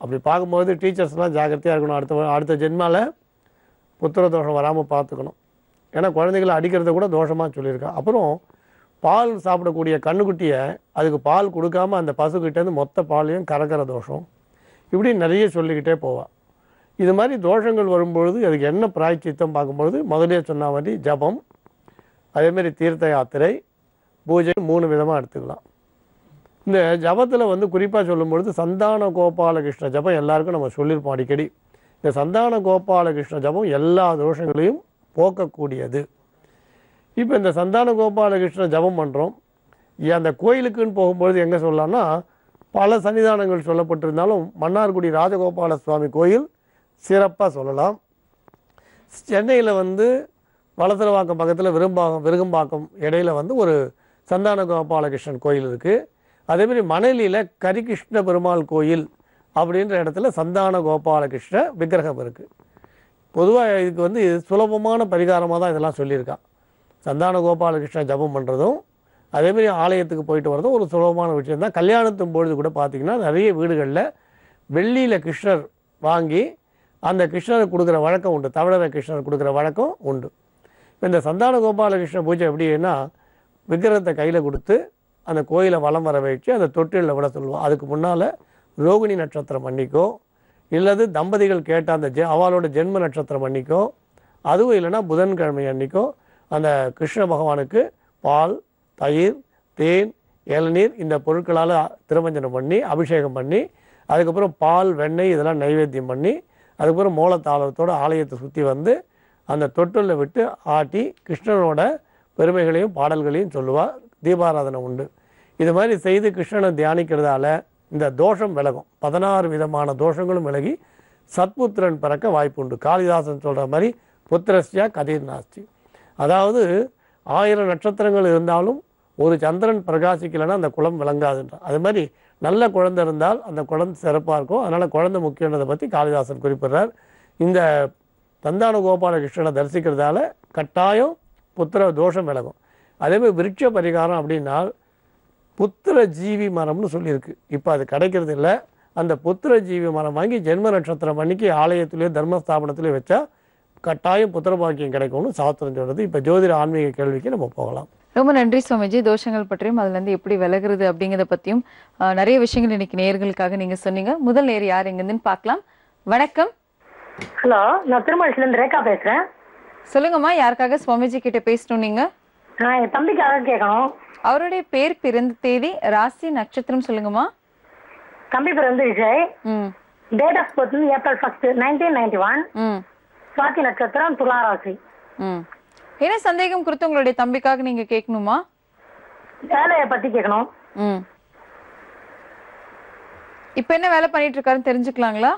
அப்படி பார்க்கும்போது டீச்சர்ஸ்லாம் ஜாக்கிரதையாக இருக்கணும். அடுத்த ஜென்மாவில் புத்திர தோஷம் வராமல் பார்த்துக்கணும். ஏன்னா குழந்தைகளை அடிக்கிறத கூட தோஷமாக சொல்லியிருக்கான். அப்புறம் பால் சாப்பிடக்கூடிய கண்ணுக்குட்டியை அதுக்கு பால் கொடுக்காம அந்த பசுக்கிட்டேருந்து மொத்த பாலையும் கறக்கிற தோஷம், இப்படி நிறைய சொல்லிக்கிட்டே போவாள். இது மாதிரி தோஷங்கள் வரும்பொழுது அதுக்கு என்ன பிராய்ச்சித்தம் பார்க்கும்பொழுது முதலே சொன்ன மாதிரி ஜபம், அதேமாரி தீர்த்த யாத்திரை, பூஜை 3 விதமாக எடுத்துக்கலாம். இந்த ஜபத்தில் வந்து குறிப்பாக சொல்லும்பொழுது சந்தான கோபாலகிருஷ்ண ஜபம் எல்லாருக்கும் நம்ம சொல்லியிருப்போம் அடிக்கடி. இந்த சந்தான கோபாலகிருஷ்ண ஜபம் எல்லா தோஷங்களையும் போக்கக்கூடியது. இப்போ இந்த சந்தான கோபாலகிருஷ்ண ஜபம் பண்ணுறோம். அந்த கோயிலுக்குன்னு போகும்பொழுது எங்கே சொல்லலாம்னா, பல சன்னிதானங்கள் சொல்லப்பட்டிருந்தாலும் மன்னார்குடி ராஜகோபால சுவாமி கோயில் சிறப்பாக சொல்லலாம். சென்னையில் வந்து வலசரவாக்கம் பக்கத்தில் விருகம்பாக்கம் இடையில வந்து ஒரு சந்தான கோபாலகிருஷ்ணன் கோயில் இருக்குது. அதேமாதிரி மணலியில் கரிகிருஷ்ண பெருமாள் கோயில் அப்படின்ற இடத்துல சந்தான கோபாலகிருஷ்ண விக்கிரகம் இருக்குது. பொதுவாக இதுக்கு வந்து சுலபமான பரிகாரமாக தான் இதெல்லாம் சொல்லியிருக்கான். சந்தான கோபாலகிருஷ்ண ஜபம் பண்ணுறதும் அதேமாதிரி ஆலயத்துக்கு போயிட்டு வரதும் ஒரு சுலபமான விஷயம் தான். கல்யாணத்தின் பொழுது கூட பார்த்திங்கன்னா நிறைய வீடுகளில் வெள்ளியில் கிருஷ்ணர் வாங்கி அந்த கிருஷ்ணருக்கு கொடுக்குற வழக்கம் உண்டு, தமிழக கிருஷ்ணர் கொடுக்குற வழக்கம் உண்டு. இந்த சந்தான கோபாலகிருஷ்ண பூஜை எப்படின்னா, விக்கிரகத்தை கையில் கொடுத்து அந்த கோயிலை வலம் வர வச்சு அந்த தொட்டிலில் விட சொல்லுவோம். அதுக்கு முன்னால் ரோகிணி நட்சத்திரம் அன்னிக்கோ இல்லது தம்பதிகள் கேட்ட அந்த அவளோட ஜென்ம நட்சத்திரம் அன்னிக்கோ, அதுவும் இல்லைன்னா புதன்கிழமை அன்னிக்கோ அந்த கிருஷ்ண பகவானுக்கு பால், தயிர், தேன், இளநீர் இந்த பொருட்களால் திருமஞ்சனம் பண்ணி அபிஷேகம் பண்ணி, அதுக்கப்புறம் பால், வெண்ணெய் இதெல்லாம் நைவேத்தியம் பண்ணி, அதுக்கப்புறம் மூலத்தாளத்தோடு ஆலயத்தை சுற்றி வந்து அந்த தொட்டிலில் விட்டு ஆட்டி கிருஷ்ணனோட பெருமைகளையும் பாடல்களையும் சொல்லுவாள். தீபாராதனை உண்டு. இது மாதிரி செய்து கிருஷ்ணனை தியானிக்கிறதால இந்த தோஷம் விலகும். 16 விதமான தோஷங்களும் விலகி சத்புத்திரன் பிறக்க வாய்ப்பு உண்டு. காளிதாசன் சொல்கிற மாதிரி புத்திரஸ்யா கதிர் நாஸ்தி. அதாவது 1000 நட்சத்திரங்கள் இருந்தாலும் ஒரு சந்திரன் பிரகாசிக்கலைன்னா அந்த குலம் விளங்காதுன்றார். அது மாதிரி நல்ல குழந்தை இருந்தால் அந்த குழந்தை சிறப்பாக இருக்கும். அதனால் குழந்தை முக்கியன்றதை பற்றி காளிதாசன் குறிப்பிடுறார். இந்த சந்தான கோபாலகிருஷ்ணனை தரிசிக்கிறதால கட்டாயம் புத்திர தோஷம் விலகும். அதேமாதிரி விருட்ச பரிகாரம் அப்படின்னா புத்திர ஜீவி மரம்னு சொல்லியிருக்கு. இப்போ அது கிடைக்கிறது இல்லை. அந்த புத்திர ஜீவி மரம் வாங்கி ஜென்ம நட்சத்திரம் அன்னைக்கு ஆலயத்திலேயோ தர்மஸ்தாபனத்திலேயோ வச்சா கட்டாயம் புத்திர பாக்கியம் கிடைக்கும்னு சாஸ்திரம் சொல்கிறது. இப்போ ஜோதிட ஆன்மீக கேள்விக்கு நம்ம போகலாம். ரொம்ப நன்றி சுவாமிஜி. தோஷங்கள் பற்றியும் அதுலேருந்து எப்படி விலகுறது அப்படிங்கிறத பற்றியும் நிறைய விஷயங்கள் இன்னைக்கு நேயர்களுக்காக நீங்கள் சொன்னீங்க. முதல் நேர் யார் எங்கேருந்துன்னு பார்க்கலாம். வணக்கம். ஹலோ, நான் திருமணத்துலேருந்து ரேகா பேசுகிறேன். சொல்லுங்கம்மா, யாருக்காக சுவாமிஜி கிட்ட பேசணும் நீங்க? என் தம்பிக்காக கேட்கணும். அவருடைய பேர், பிறந்த தேதி, ராசி, நட்சத்திரம் சொல்லுங்கம்மா. தம்பி பேர் வந்து Vijay. Date of birth April 1, 1991. Swati நட்சத்திரம், துலா ராசி. என்ன சந்தேகம் குறித்து உங்களுடைய தம்பிக்காக நீங்க கேட்கணுமா? வேலையை பத்தி கேட்கணும். இப்ப என்ன வேலை பண்ணிட்டு இருக்காருன்னு தெரிஞ்சுக்கலாங்களா?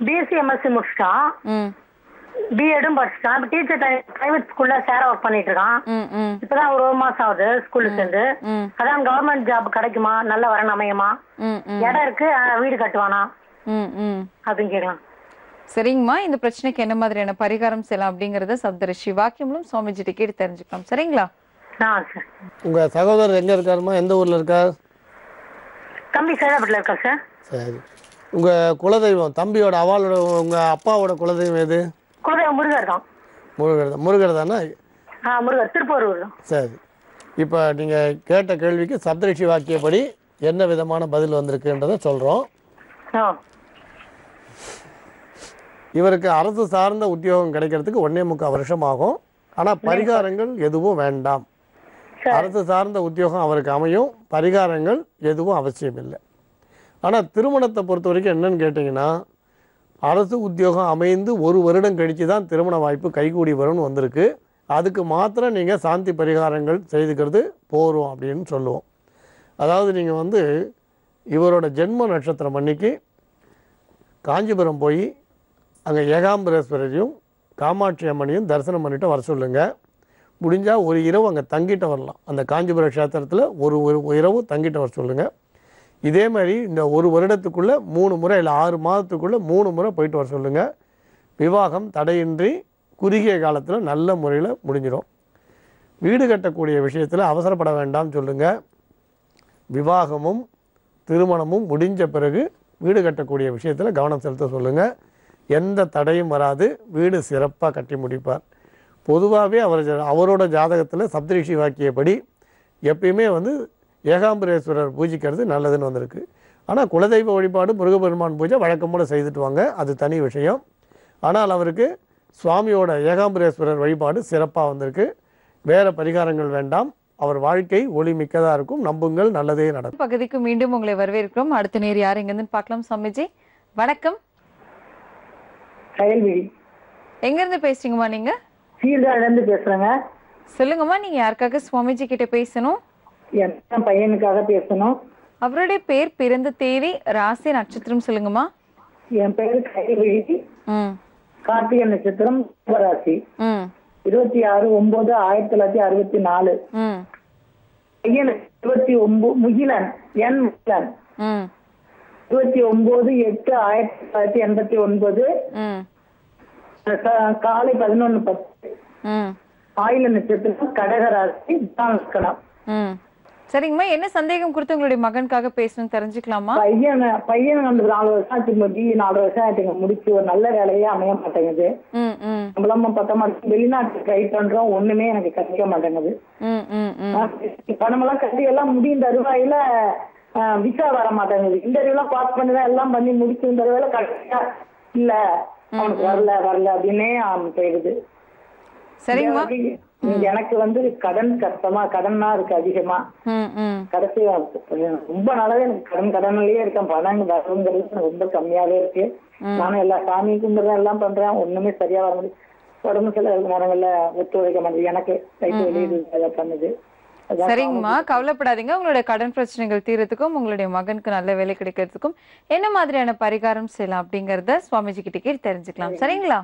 பிஎஸ்சி எம்எஸ்சி முடிச்சிட்டான். பிஎடும் படிச்சிட்டான். இப்போ டீச்சர் பிரைவேட் ஸ்கூல்ல சேர ஒர்க் பண்ணிட்டு இருக்கான். இப்பதான் ஒரு மாசம் ஆகுது ஸ்கூல்ல சேர்ந்து. அதான் கவர்மெண்ட் ஜாப் கிடைக்குமா, நல்ல வரன் அமையுமா, இடம் இருக்கு வீடு கட்டுவானா அப்படின்னு கேட்கலாம். சரிங்கம்மா, இந்த பிரச்சனைக்கு என்ன மாதிரியான பரிகாரம் செய்யலாம் அப்படிங்கறத சப்தரிஷி வாக்கியங்களும் சுவாமிஜிட்ட கேட்டு தெரிஞ்சுக்கலாம். சரிங்களா? சார். உங்க சகோதரர் எங்க இருக்காருமா? எந்த ஊர்ல இருக்கார்? தம்பி சேதாப்பட்டில் இருக்கா சார். சரி. உங்க குலதெய்வம் தம்பியோட அவளோட உங்க அப்பாவோட குலதெய்வம் எது? குலதெய்வம் முருகர் தான். முருகர் தானே? முருகர், திருப்பூர். சரி. இப்போ நீங்கள் கேட்ட கேள்விக்கு சப்தரிஷி வாக்கியப்படி என்ன விதமான பதில் வந்திருக்குன்றதை சொல்கிறோம். இவருக்கு அரசு சார்ந்த உத்தியோகம் கிடைக்கிறதுக்கு 1.25 வருஷம் ஆகும். ஆனால் பரிகாரங்கள் எதுவும் வேண்டாம். அரசு சார்ந்த உத்தியோகம் அவருக்கு அமையும். பரிகாரங்கள் எதுவும் அவசியம் இல்லை. ஆனால் திருமணத்தை பொறுத்த வரைக்கும் என்னன்னு கேட்டிங்கன்னா, அரசு உத்தியோகம் அமைந்து 1 வருடம் கழித்து தான் திருமண வாய்ப்பு கைகூடி வரும்னு வந்திருக்கு. அதுக்கு மாத்திரம் நீங்கள் சாந்தி பரிகாரங்கள் செய்துக்கிறது போகிறோம் அப்படின்னு சொல்லுவோம். அதாவது நீங்கள் வந்து இவரோட ஜென்ம நட்சத்திரம் அன்னைக்கு காஞ்சிபுரம் போய் அங்கே ஏகாம்பரேஸ்வரரையும் காமாட்சி அம்மனையும் தரிசனம் பண்ணிட்டு வர சொல்லுங்கள். முடிஞ்சால் ஒரு இரவு அங்கே தங்கிட்டு வரலாம். அந்த காஞ்சிபுரம் க்ஷேத்திரத்தில் ஒரு இரவு தங்கிட்டு வர சொல்லுங்கள். இதே மாதிரி இந்த 1 வருடத்துக்குள்ளே 3 முறை இல்லை 6 மாதத்துக்குள்ளே 3 முறை போயிட்டு வர சொல்லுங்கள். விவாகம் தடையின்றி குறுகிய காலத்தில் நல்ல முறையில் முடிஞ்சிடும். வீடு கட்டக்கூடிய விஷயத்தில் அவசரப்பட வேண்டாம் சொல்லுங்கள். விவாகமும் திருமணமும் முடிஞ்ச பிறகு வீடு கட்டக்கூடிய விஷயத்தில் கவனம் செலுத்த சொல்லுங்கள். எந்த தடையும் வராது. வீடு சிறப்பாக கட்டி முடிப்பார். பொதுவாகவே அவரோட ஜாதகத்தில் சப்தரிஷி வாக்கியப்படி எப்பயுமே வந்து ஏகாம்பரேஸ்வரர் பூஜிக்கிறது நல்லதுன்னு வந்திருக்கு. ஆனால் குலதெய்வ வழிபாடு முருகப்பெருமான் பூஜை வழக்கமோடு செய்துட்டு வாங்க, அது தனி விஷயம். ஆனால் அவருக்கு சுவாமியோட ஏகாம்பரேஸ்வரர் வழிபாடு சிறப்பாக வந்திருக்கு. வேறு பரிகாரங்கள் வேண்டாம். அவர் வாழ்க்கை ஒளி மிக்கதாக இருக்கும். நம்புங்கள், நல்லதே நடக்கும். பகுதிக்கு மீண்டும் உங்களை வரவேற்கிறோம். அடுத்த நேர் யார் எங்கேருந்து பார்க்கலாம்? சுவாமிஜி வணக்கம். எங்கேருந்து பேசுறீங்கம்மா நீங்க? சீர்காழிலிருந்து பேசுறேங்க. சொல்லுங்கம்மா, நீங்க யாருக்காக சுவாமிஜி கிட்ட பேசணும்? என் பையனுக்காக பேசணும். அவருடைய பேர், பிறந்த தேதி, ராசி, நட்சத்திரம் சொல்லுங்கம்மா. என் பேரு கைவிழி. கார்த்திகை நட்சத்திரம், ராசி. 26/9/1964. பையன் 29 முகிலன், என் முகிலன். 29/8/1989. காலை 11:10. ஆயில நட்சத்திரம், கடகராசி, லக்கணம். சரிங்கம்மா, என்ன சந்தேகம் கொடுத்து உங்களுடைய மகனுக்காக பேசணும் தெரிஞ்சுக்கலாமா? பையன் வந்து 4 வருஷம் ஆச்சு, 4 வருஷம் ஆச்சுங்க முடிச்சு. ஒரு நல்ல வேலையே அமைய மாட்டேங்குது. நம்மளமா பத்தமா வெளிநாட்டு ட்ரை பண்றோம், ஒண்ணுமே எனக்கு கிடைக்க மாட்டேங்குது. பணமெல்லாம் கட்டி எல்லாம் முடியும் தருவாயில விசா வர மாட்டேங்குது. இன்டர்வியூ எல்லாம் பாஸ் பண்ணிதான் எல்லாம் பண்ணி முடிச்சு இந்த தருவாயில கரெக்டா இல்ல, அவனுக்கு வரல அப்படின்னே போயிடுது. சரிங்கம்மா, எனக்கு வந்து கடனா இருக்கு அதிகமா. கடைசி ரொம்ப நாளாவே எனக்கு கடன்லயே இருக்கேன். பணம் வரங்கிறது ரொம்ப கம்மியாவே இருக்கு. நானும் எல்லா சாமி கும்பிடுறேன், எல்லாம் பண்றேன், ஒண்ணுமே சரியா வர முடியும். உடம்பு சில நேரங்கள்ல ஒத்துழைக்க மாட்டேங்குது. எனக்கு கைட்டு வெளியே பண்ணுது. சரிங்கம்மா, கவலைப்படாதீங்க. உங்களுடைய கடன் பிரச்சனைகள் தீரத்துக்கும் உங்களுடைய மகனுக்கு நல்ல வேலை கிடைக்கிறதுக்கும் என்ன மாதிரியான பரிகாரம் செய்யலாம் அப்படிங்கறத சுவாமிஜி கிட்ட கேட்டு தெரிஞ்சுக்கலாம். சரிங்களா?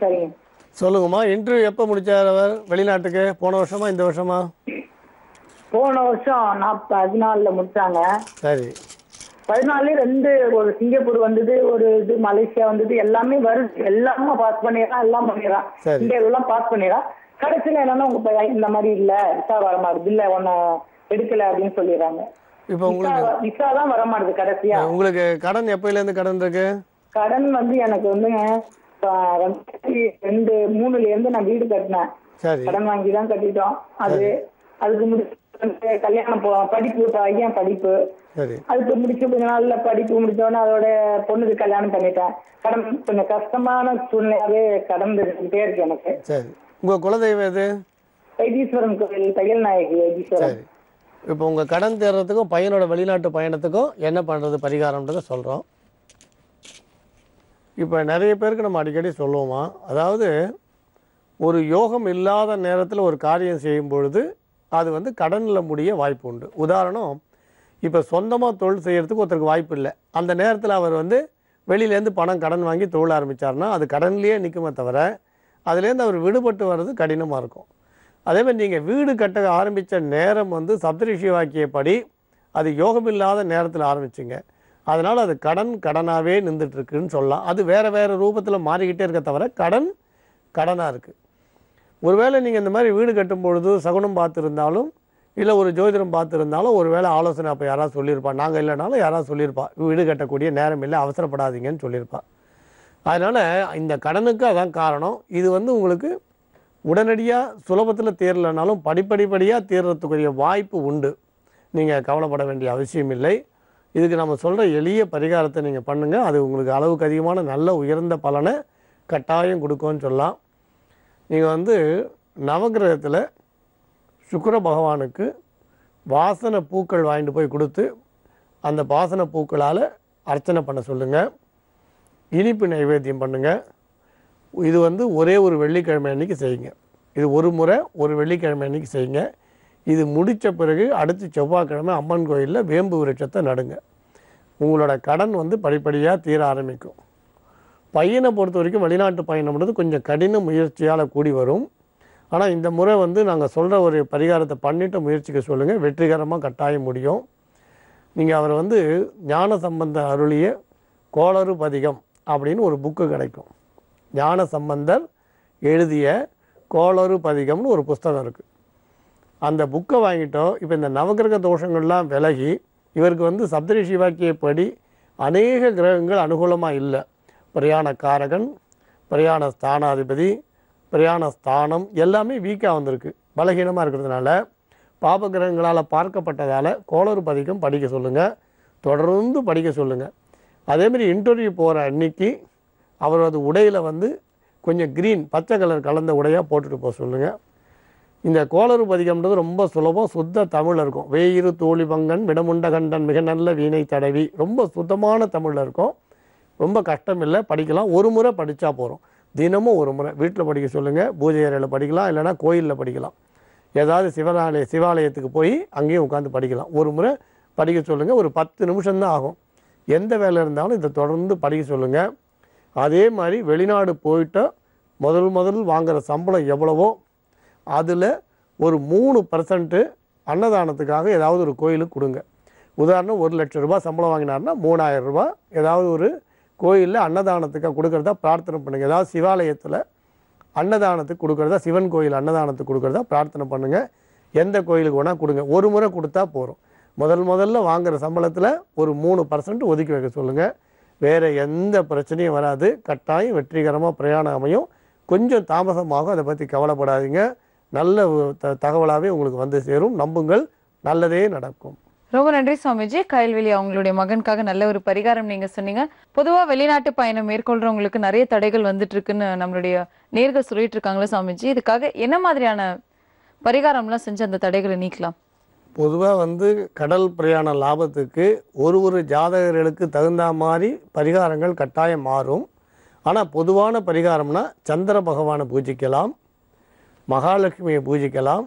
சரிங்க. சொல்லுங்கம்மா, இன்டர்வியூ எப்போ முடிச்சார் அவர் வெளிநாட்டுக்கு? போன வருஷமா இந்த வருஷமா? போன வருஷம் 14 முடிச்சாங்க. சரி. 14 2 ஒரு சிங்கப்பூர் வந்தது, ஒரு இது மலேசியா வந்தது, எல்லாமே வருது. எல்லாமே பாஸ் பண்ணிடுறான், எல்லாம் பண்ணிடுறான். இந்தியாவெல்லாம் பாஸ் பண்ணிடுறான். கடைசியில என்னன்னா உங்க பையன் இந்த மாதிரி இல்ல, விசா வர மாட்டேது, இல்ல ஒன்னு எடுக்கல அப்படின்னு சொல்லிடுறாங்க. இப்போ உங்களுக்கு விசா தான் வர மாட்டேது கடைசியா. உங்களுக்கு கடன் எப்பயில இருந்து கடன் இருக்கு? கடன் வந்து எனக்கு வந்துங்க 2003 இருந்து நான் வீடு கட்டினேன். கடன் வாங்கி தான் கட்டிட்டோம். அதுக்கு முடிச்சு கல்யாணம் படிப்பு, பையன் படிப்பு, அதுக்கு முடிச்சு கொஞ்ச நாள்ல படிப்பு முடிச்சோடனே அதோட பொண்ணுக்கு கல்யாணம் பண்ணிட்டேன். கடன் கொஞ்சம் கஷ்டமான சூழ்நிலையாவே கடந்து இருந்துட்டே இருக்கு எனக்கு. உங்க குலதெய்வம் எது? வைத்தீஸ்வரன் கோவில், தையல் நாயகி வைத்தீஸ்வரன். இப்போ உங்க கடன் தேர்றதுக்கும் பையனோட வெளிநாட்டு பயணத்துக்கும் என்ன பண்றது பரிகாரம்ன்றதை சொல்றோம். இப்போ நிறைய பேருக்கு நம்ம அடிக்கடி சொல்லுவோமா, அதாவது ஒரு யோகம் இல்லாத நேரத்தில் ஒரு காரியம் செய்யும் பொழுது அது வந்து கடனில் முடிய வாய்ப்பு உண்டு. உதாரணம், இப்போ சொந்தமாக தொழில் செய்கிறதுக்கு ஒருத்தருக்கு வாய்ப்பு இல்லை. அந்த நேரத்தில் அவர் வந்து வெளியிலேருந்து பணம் கடன் வாங்கி தொழில் ஆரம்பித்தார்னா அது கடன்லேயே நிற்குமே தவிர அதுலேருந்து அவர் விடுபட்டு வர்றது கடினமாக இருக்கும். அதேமாதிரி நீங்கள் வீடு கட்ட ஆரம்பித்த நேரம் வந்து சப்தரிஷி வாக்கியப்படி அது யோகம் இல்லாத நேரத்தில் ஆரம்பிச்சிங்க. அதனால் அது கடனாகவே நின்றுட்டுருக்குன்னு சொல்லலாம். அது வேறு ரூபத்தில் மாறிக்கிட்டே இருக்க தவிர கடனாக இருக்குது. ஒருவேளை நீங்கள் இந்த மாதிரி வீடு கட்டும் பொழுது சகுனம் பார்த்துருந்தாலும் இல்லை ஒரு ஜோதிடம் பார்த்துருந்தாலும் ஒரு வேளை ஆலோசனை அப்போ யாராவது சொல்லியிருப்பா, நாங்கள் இல்லைனாலும் யாராவது சொல்லியிருப்பா, வீடு கட்டக்கூடிய நேரம் இல்லை, அவசரப்படாதீங்கன்னு சொல்லியிருப்பா. அதனால் இந்த கடனுக்கு அதான் காரணம். இது வந்து உங்களுக்கு உடனடியாக சுலபத்தில் தீரலைனாலும் படிப்படியாக தீர்றதுக்குரிய வாய்ப்பு உண்டு. நீங்கள் கவலைப்பட வேண்டிய அவசியம் இல்லை. இதுக்கு நம்ம சொல்கிற எளிய பரிகாரத்தை நீங்கள் பண்ணுங்கள். அது உங்களுக்கு அளவுக்கு அதிகமான நல்ல உயர்ந்த பலனை கட்டாயம் கொடுக்கும்னு சொல்லலாம். நீங்கள் வந்து நவகிரகத்தில் சுக்கிர பகவானுக்கு வாசனை பூக்கள் வாங்கிட்டு போய் கொடுத்து அந்த வாசனை பூக்களால் அர்ச்சனை பண்ண சொல்லுங்கள். இனிப்பு நைவேத்தியம் பண்ணுங்கள். இது வந்து ஒரே ஒரு வெள்ளிக்கிழமை அன்றைக்கி செய்யுங்க. இது ஒரு முறை ஒரு வெள்ளிக்கிழமை அன்றைக்கி செய்யுங்க. இது முடித்த பிறகு அடுத்து செவ்வாய்க்கிழமை அம்மன் கோயிலில் வேம்பு விருட்சத்தை நடுங்க. உங்களோட கடன் வந்து படிப்படியாக தீர ஆரம்பிக்கும். பையனை பொறுத்த வரைக்கும் வெளிநாட்டு பயணம்ன்றது கொஞ்சம் கடின முயற்சியால் கூடி வரும். ஆனால் இந்த முறை வந்து நாங்கள் சொல்கிற ஒரு பரிகாரத்தை பண்ணிவிட்டு முயற்சிக்க சொல்லுங்கள். வெற்றிகரமாக கட்டாயம் முடியும். நீங்கள் அவர் வந்து ஞான சம்பந்த அருளிய கோளறு பதிகம் அப்படின்னு ஒரு புக்கு கிடைக்கும். ஞான சம்பந்தர் எழுதிய கோளறு பதிகம்னு ஒரு புஸ்தகம் இருக்குது. அந்த புக்கை வாங்கிட்டோம். இப்போ இந்த நவகிரக தோஷங்கள்லாம் விலகி இவருக்கு வந்து சப்தரிஷி வாக்கியப்படி அநேக கிரகங்கள் அனுகூலமாக இல்லை. பிரயாண காரகன், பிரயாண ஸ்தானாதிபதி, பிரயாண ஸ்தானம் எல்லாமே வீக்காக வந்திருக்கு. பலகீனமாக இருக்கிறதுனால பாபகிரகங்களால் பார்க்கப்பட்டதால் கோளறு பதிகம் படிக்க சொல்லுங்கள், தொடர்ந்து படிக்க சொல்லுங்கள். அதேமாதிரி இன்டர்வியூ போகிற அன்னைக்கு அவரது உடையில் வந்து கொஞ்சம் க்ரீன் பச்சை கலர் கலந்த உடையாக போட்டுட்டு போக சொல்லுங்கள். இந்த கோளறு பதிகம்ன்றது ரொம்ப சுலபம், சுத்த தமிழில் இருக்கும். வேயிரு தோழி பங்கன் விடமுண்ட கண்டன் மிக நல்ல வீணை தடவி, ரொம்ப சுத்தமான தமிழில் இருக்கும். ரொம்ப கஷ்டம் இல்லை, படிக்கலாம். ஒரு முறை படித்தா போகிறோம். தினமும் ஒரு முறை வீட்டில் படிக்க சொல்லுங்கள், பூஜை அறையில் படிக்கலாம், இல்லைனா கோயிலில் படிக்கலாம். ஏதாவது சிவாலயத்துக்கு போய் அங்கேயும் உட்காந்து படிக்கலாம். ஒரு முறை படிக்க சொல்லுங்கள். ஒரு 10 நிமிஷம்தான் ஆகும். எந்த வேலை இருந்தாலும் இதை தொடர்ந்து படிக்க சொல்லுங்கள். அதே மாதிரி வெளிநாடு போயிட்டு முதல் வாங்குகிற சம்பளம் எவ்வளவோ அதில் ஒரு 3% அன்னதானத்துக்காக ஏதாவது ஒரு கோயிலுக்கு கொடுங்க. உதாரணம் 1 லட்சம் ரூபாய் சம்பளம் வாங்கினார்னா 3000 ரூபாய் ஏதாவது ஒரு கோயிலில் அன்னதானத்துக்காக கொடுக்குறதா பிரார்த்தனை பண்ணுங்கள். ஏதாவது சிவாலயத்தில் அன்னதானத்துக்கு கொடுக்குறதா, சிவன் கோயில் அன்னதானத்துக்கு கொடுக்குறதா பிரார்த்தனை பண்ணுங்கள். எந்த கோயிலுக்கு வேணால் கொடுங்க. ஒரு முறை கொடுத்தா போகிறோம். முதல்ல வாங்குகிற சம்பளத்தில் ஒரு 3% ஒதுக்கி வைக்க சொல்லுங்கள். வேறு எந்த பிரச்சனையும் வராது. கட்டாயம் வெற்றிகரமாக பிரயாணம் அமையும். கொஞ்சம் தாமதமாகும், அதை பற்றி கவலைப்படாதீங்க. நல்ல தகவலாகவே உங்களுக்கு வந்து சேரும். நம்புங்கள், நல்லதே நடக்கும். ரொம்ப நன்றி சுவாமிஜி. கயல்வெளி அவங்களுடைய மகனுக்காக நல்ல ஒரு பரிகாரம் நீங்க சொன்னீங்க. பொதுவா வெளிநாட்டு பயணம் மேற்கொள்றவங்களுக்கு நிறைய தடைகள் வந்துட்டு இருக்குன்னு நம்மளுடைய நேர்கள் சொல்லிட்டு இருக்காங்களா சுவாமிஜி? இதுக்காக என்ன மாதிரியான பரிகாரம்லாம் செஞ்சு அந்த தடைகளை நீக்கலாம்? பொதுவாக வந்து கடல் பிரயாண லாபத்துக்கு ஒரு ஜாதகர்களுக்கு தகுந்த மாதிரி பரிகாரங்கள் கட்டாயம் மாறும். ஆனால் பொதுவான பரிகாரம்னா சந்திர பகவானை பூஜிக்கலாம், மகாலட்சுமியை பூஜிக்கலாம்,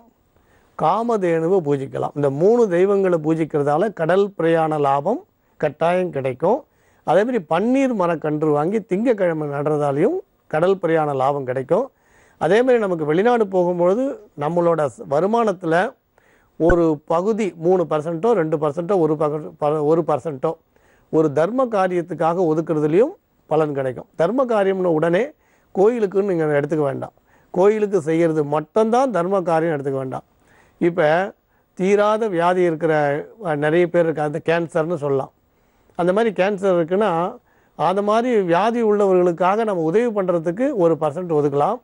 காமதேனுவை பூஜிக்கலாம். இந்த 3 தெய்வங்களை பூஜிக்கிறதால கடல் பிரயாண லாபம் கட்டாயம் கிடைக்கும். அதேமாதிரி பன்னீர் மரக்கன்று வாங்கி திங்கக்கிழமை நடுறதாலையும் கடல் பிரயாண லாபம் கிடைக்கும். அதேமாதிரி நமக்கு வெளிநாடு போகும்பொழுது நம்மளோட வருமானத்தில் ஒரு பகுதி 3%, 2%, 1% ஒரு தர்ம காரியத்துக்காக ஒதுக்குறதுலையும் பலன் கிடைக்கும். தர்ம காரியம்னு உடனே கோயிலுக்குன்னு நீங்கள் எடுத்துக்க வேண்டாம். கோயிலுக்கு செய்கிறது மட்டும்தான் தர்ம காரியம் எடுத்துக்க வேண்டாம். இப்போ தீராத வியாதி இருக்கிற நிறைய பேர் இருக்க, அந்த கேன்சர்னு சொல்லலாம். அந்த மாதிரி கேன்சர் இருக்குன்னா அந்த மாதிரி வியாதி உள்ளவர்களுக்காக நம்ம உதவி பண்ணுறதுக்கு 1% ஒதுக்கலாம்.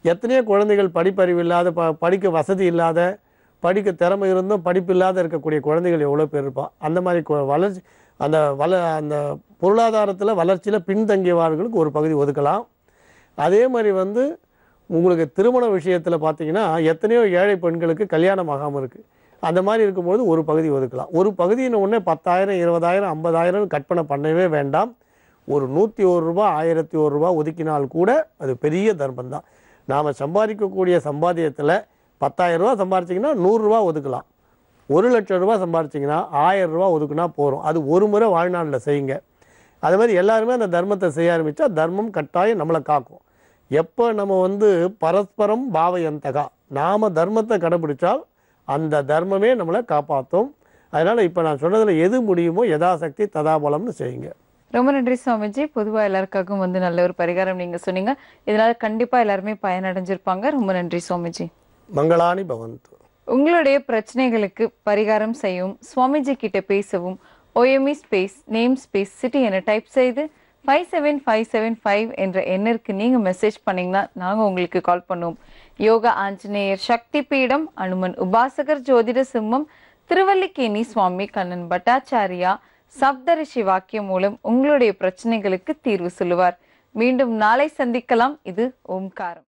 எத்தனையோ குழந்தைகள் படிப்பறிவு இல்லாத, படிக்க வசதி இல்லாத, படிக்க திறமை இருந்தும் படிப்பு இல்லாத இருக்கக்கூடிய குழந்தைகள் எவ்வளோ பேர் இருப்பான். அந்த மாதிரி வளர்ச்சி அந்த பொருளாதாரத்தில் வளர்ச்சியில் பின்தங்கியவர்களுக்கு ஒரு பகுதி ஒதுக்கலாம். அதே மாதிரி வந்து உங்களுக்கு திருமண விஷயத்தில் பார்த்தீங்கன்னா எத்தனையோ ஏழை பெண்களுக்கு கல்யாணம் ஆகாமல் இருக்குது. அந்த மாதிரி இருக்கும்போது ஒரு பகுதி ஒதுக்கலாம். ஒரு பகுதியின் உடனே 10,000, 20,000, 50,000 கற்பனை பண்ணவே வேண்டாம். ஒரு 101 ரூபா, 1001 ரூபா ஒதுக்கினால் கூட அது பெரிய தர்மம் தான். நாம் சம்பாதிக்கக்கூடிய சம்பாத்தியத்தில் 10,000 ரூபா சம்பாரிச்சிங்கன்னா 100 ரூபா ஒதுக்கலாம். 1 லட்சம் ரூபா சம்பாரிச்சிங்கன்னா 1000 ரூபா ஒதுக்குனா போகிறோம். அது ஒரு முறை வாழ்நாளில் செய்யுங்க. அது மாதிரி எல்லாருமே அந்த தர்மத்தை செய்ய ஆரம்பித்தா தர்மம் கட்டாயம் நம்மளை காக்கும். எப்போ நம்ம வந்து பரஸ்பரம் பாவயந்தகா, நாம் தர்மத்தை கடைபிடிச்சால் அந்த தர்மமே நம்மளை காப்பாற்றும். அதனால் இப்போ நான் சொன்னதில் எது முடியுமோ யதாசக்தி ததாபலம்னு செய்யுங்க. ரொம்ப நன்றி சுவாமிஜி. பொதுவாக எல்லாருக்காகவும் வந்து நல்ல ஒரு பரிகாரம் நீங்கள் சொன்னீங்க. இதனால் கண்டிப்பாக எல்லாருமே பயனடைஞ்சிருப்பாங்க. ரொம்ப நன்றி சுவாமிஜி. மங்களானி பவந்து. உங்களுடைய பிரச்சனைகளுக்கு பரிகாரம் செய்யவும், சுவாமிஜி கிட்ட பேசவும் OME space name space city என டைப் செய்து 57575 என்ற எண்ணிற்கு நீங்க மெசேஜ் பண்ணீங்கன்னா நாங்க உங்களுக்கு கால் பண்ணுவோம். யோகா ஆஞ்சநேயர் சக்தி பீடம், அனுமன் உபாசகர் ஜோதிட சிம்மம், திருவல்லிக்கேணி சுவாமி கண்ணன் பட்டாச்சாரியா சப்தரிஷி வாக்கியம் மூலம் உங்களுடைய பிரச்சனைகளுக்கு தீர்வு சொல்லுவார். மீண்டும் நாளை சந்திக்கலாம். இது ஓம்காரம்.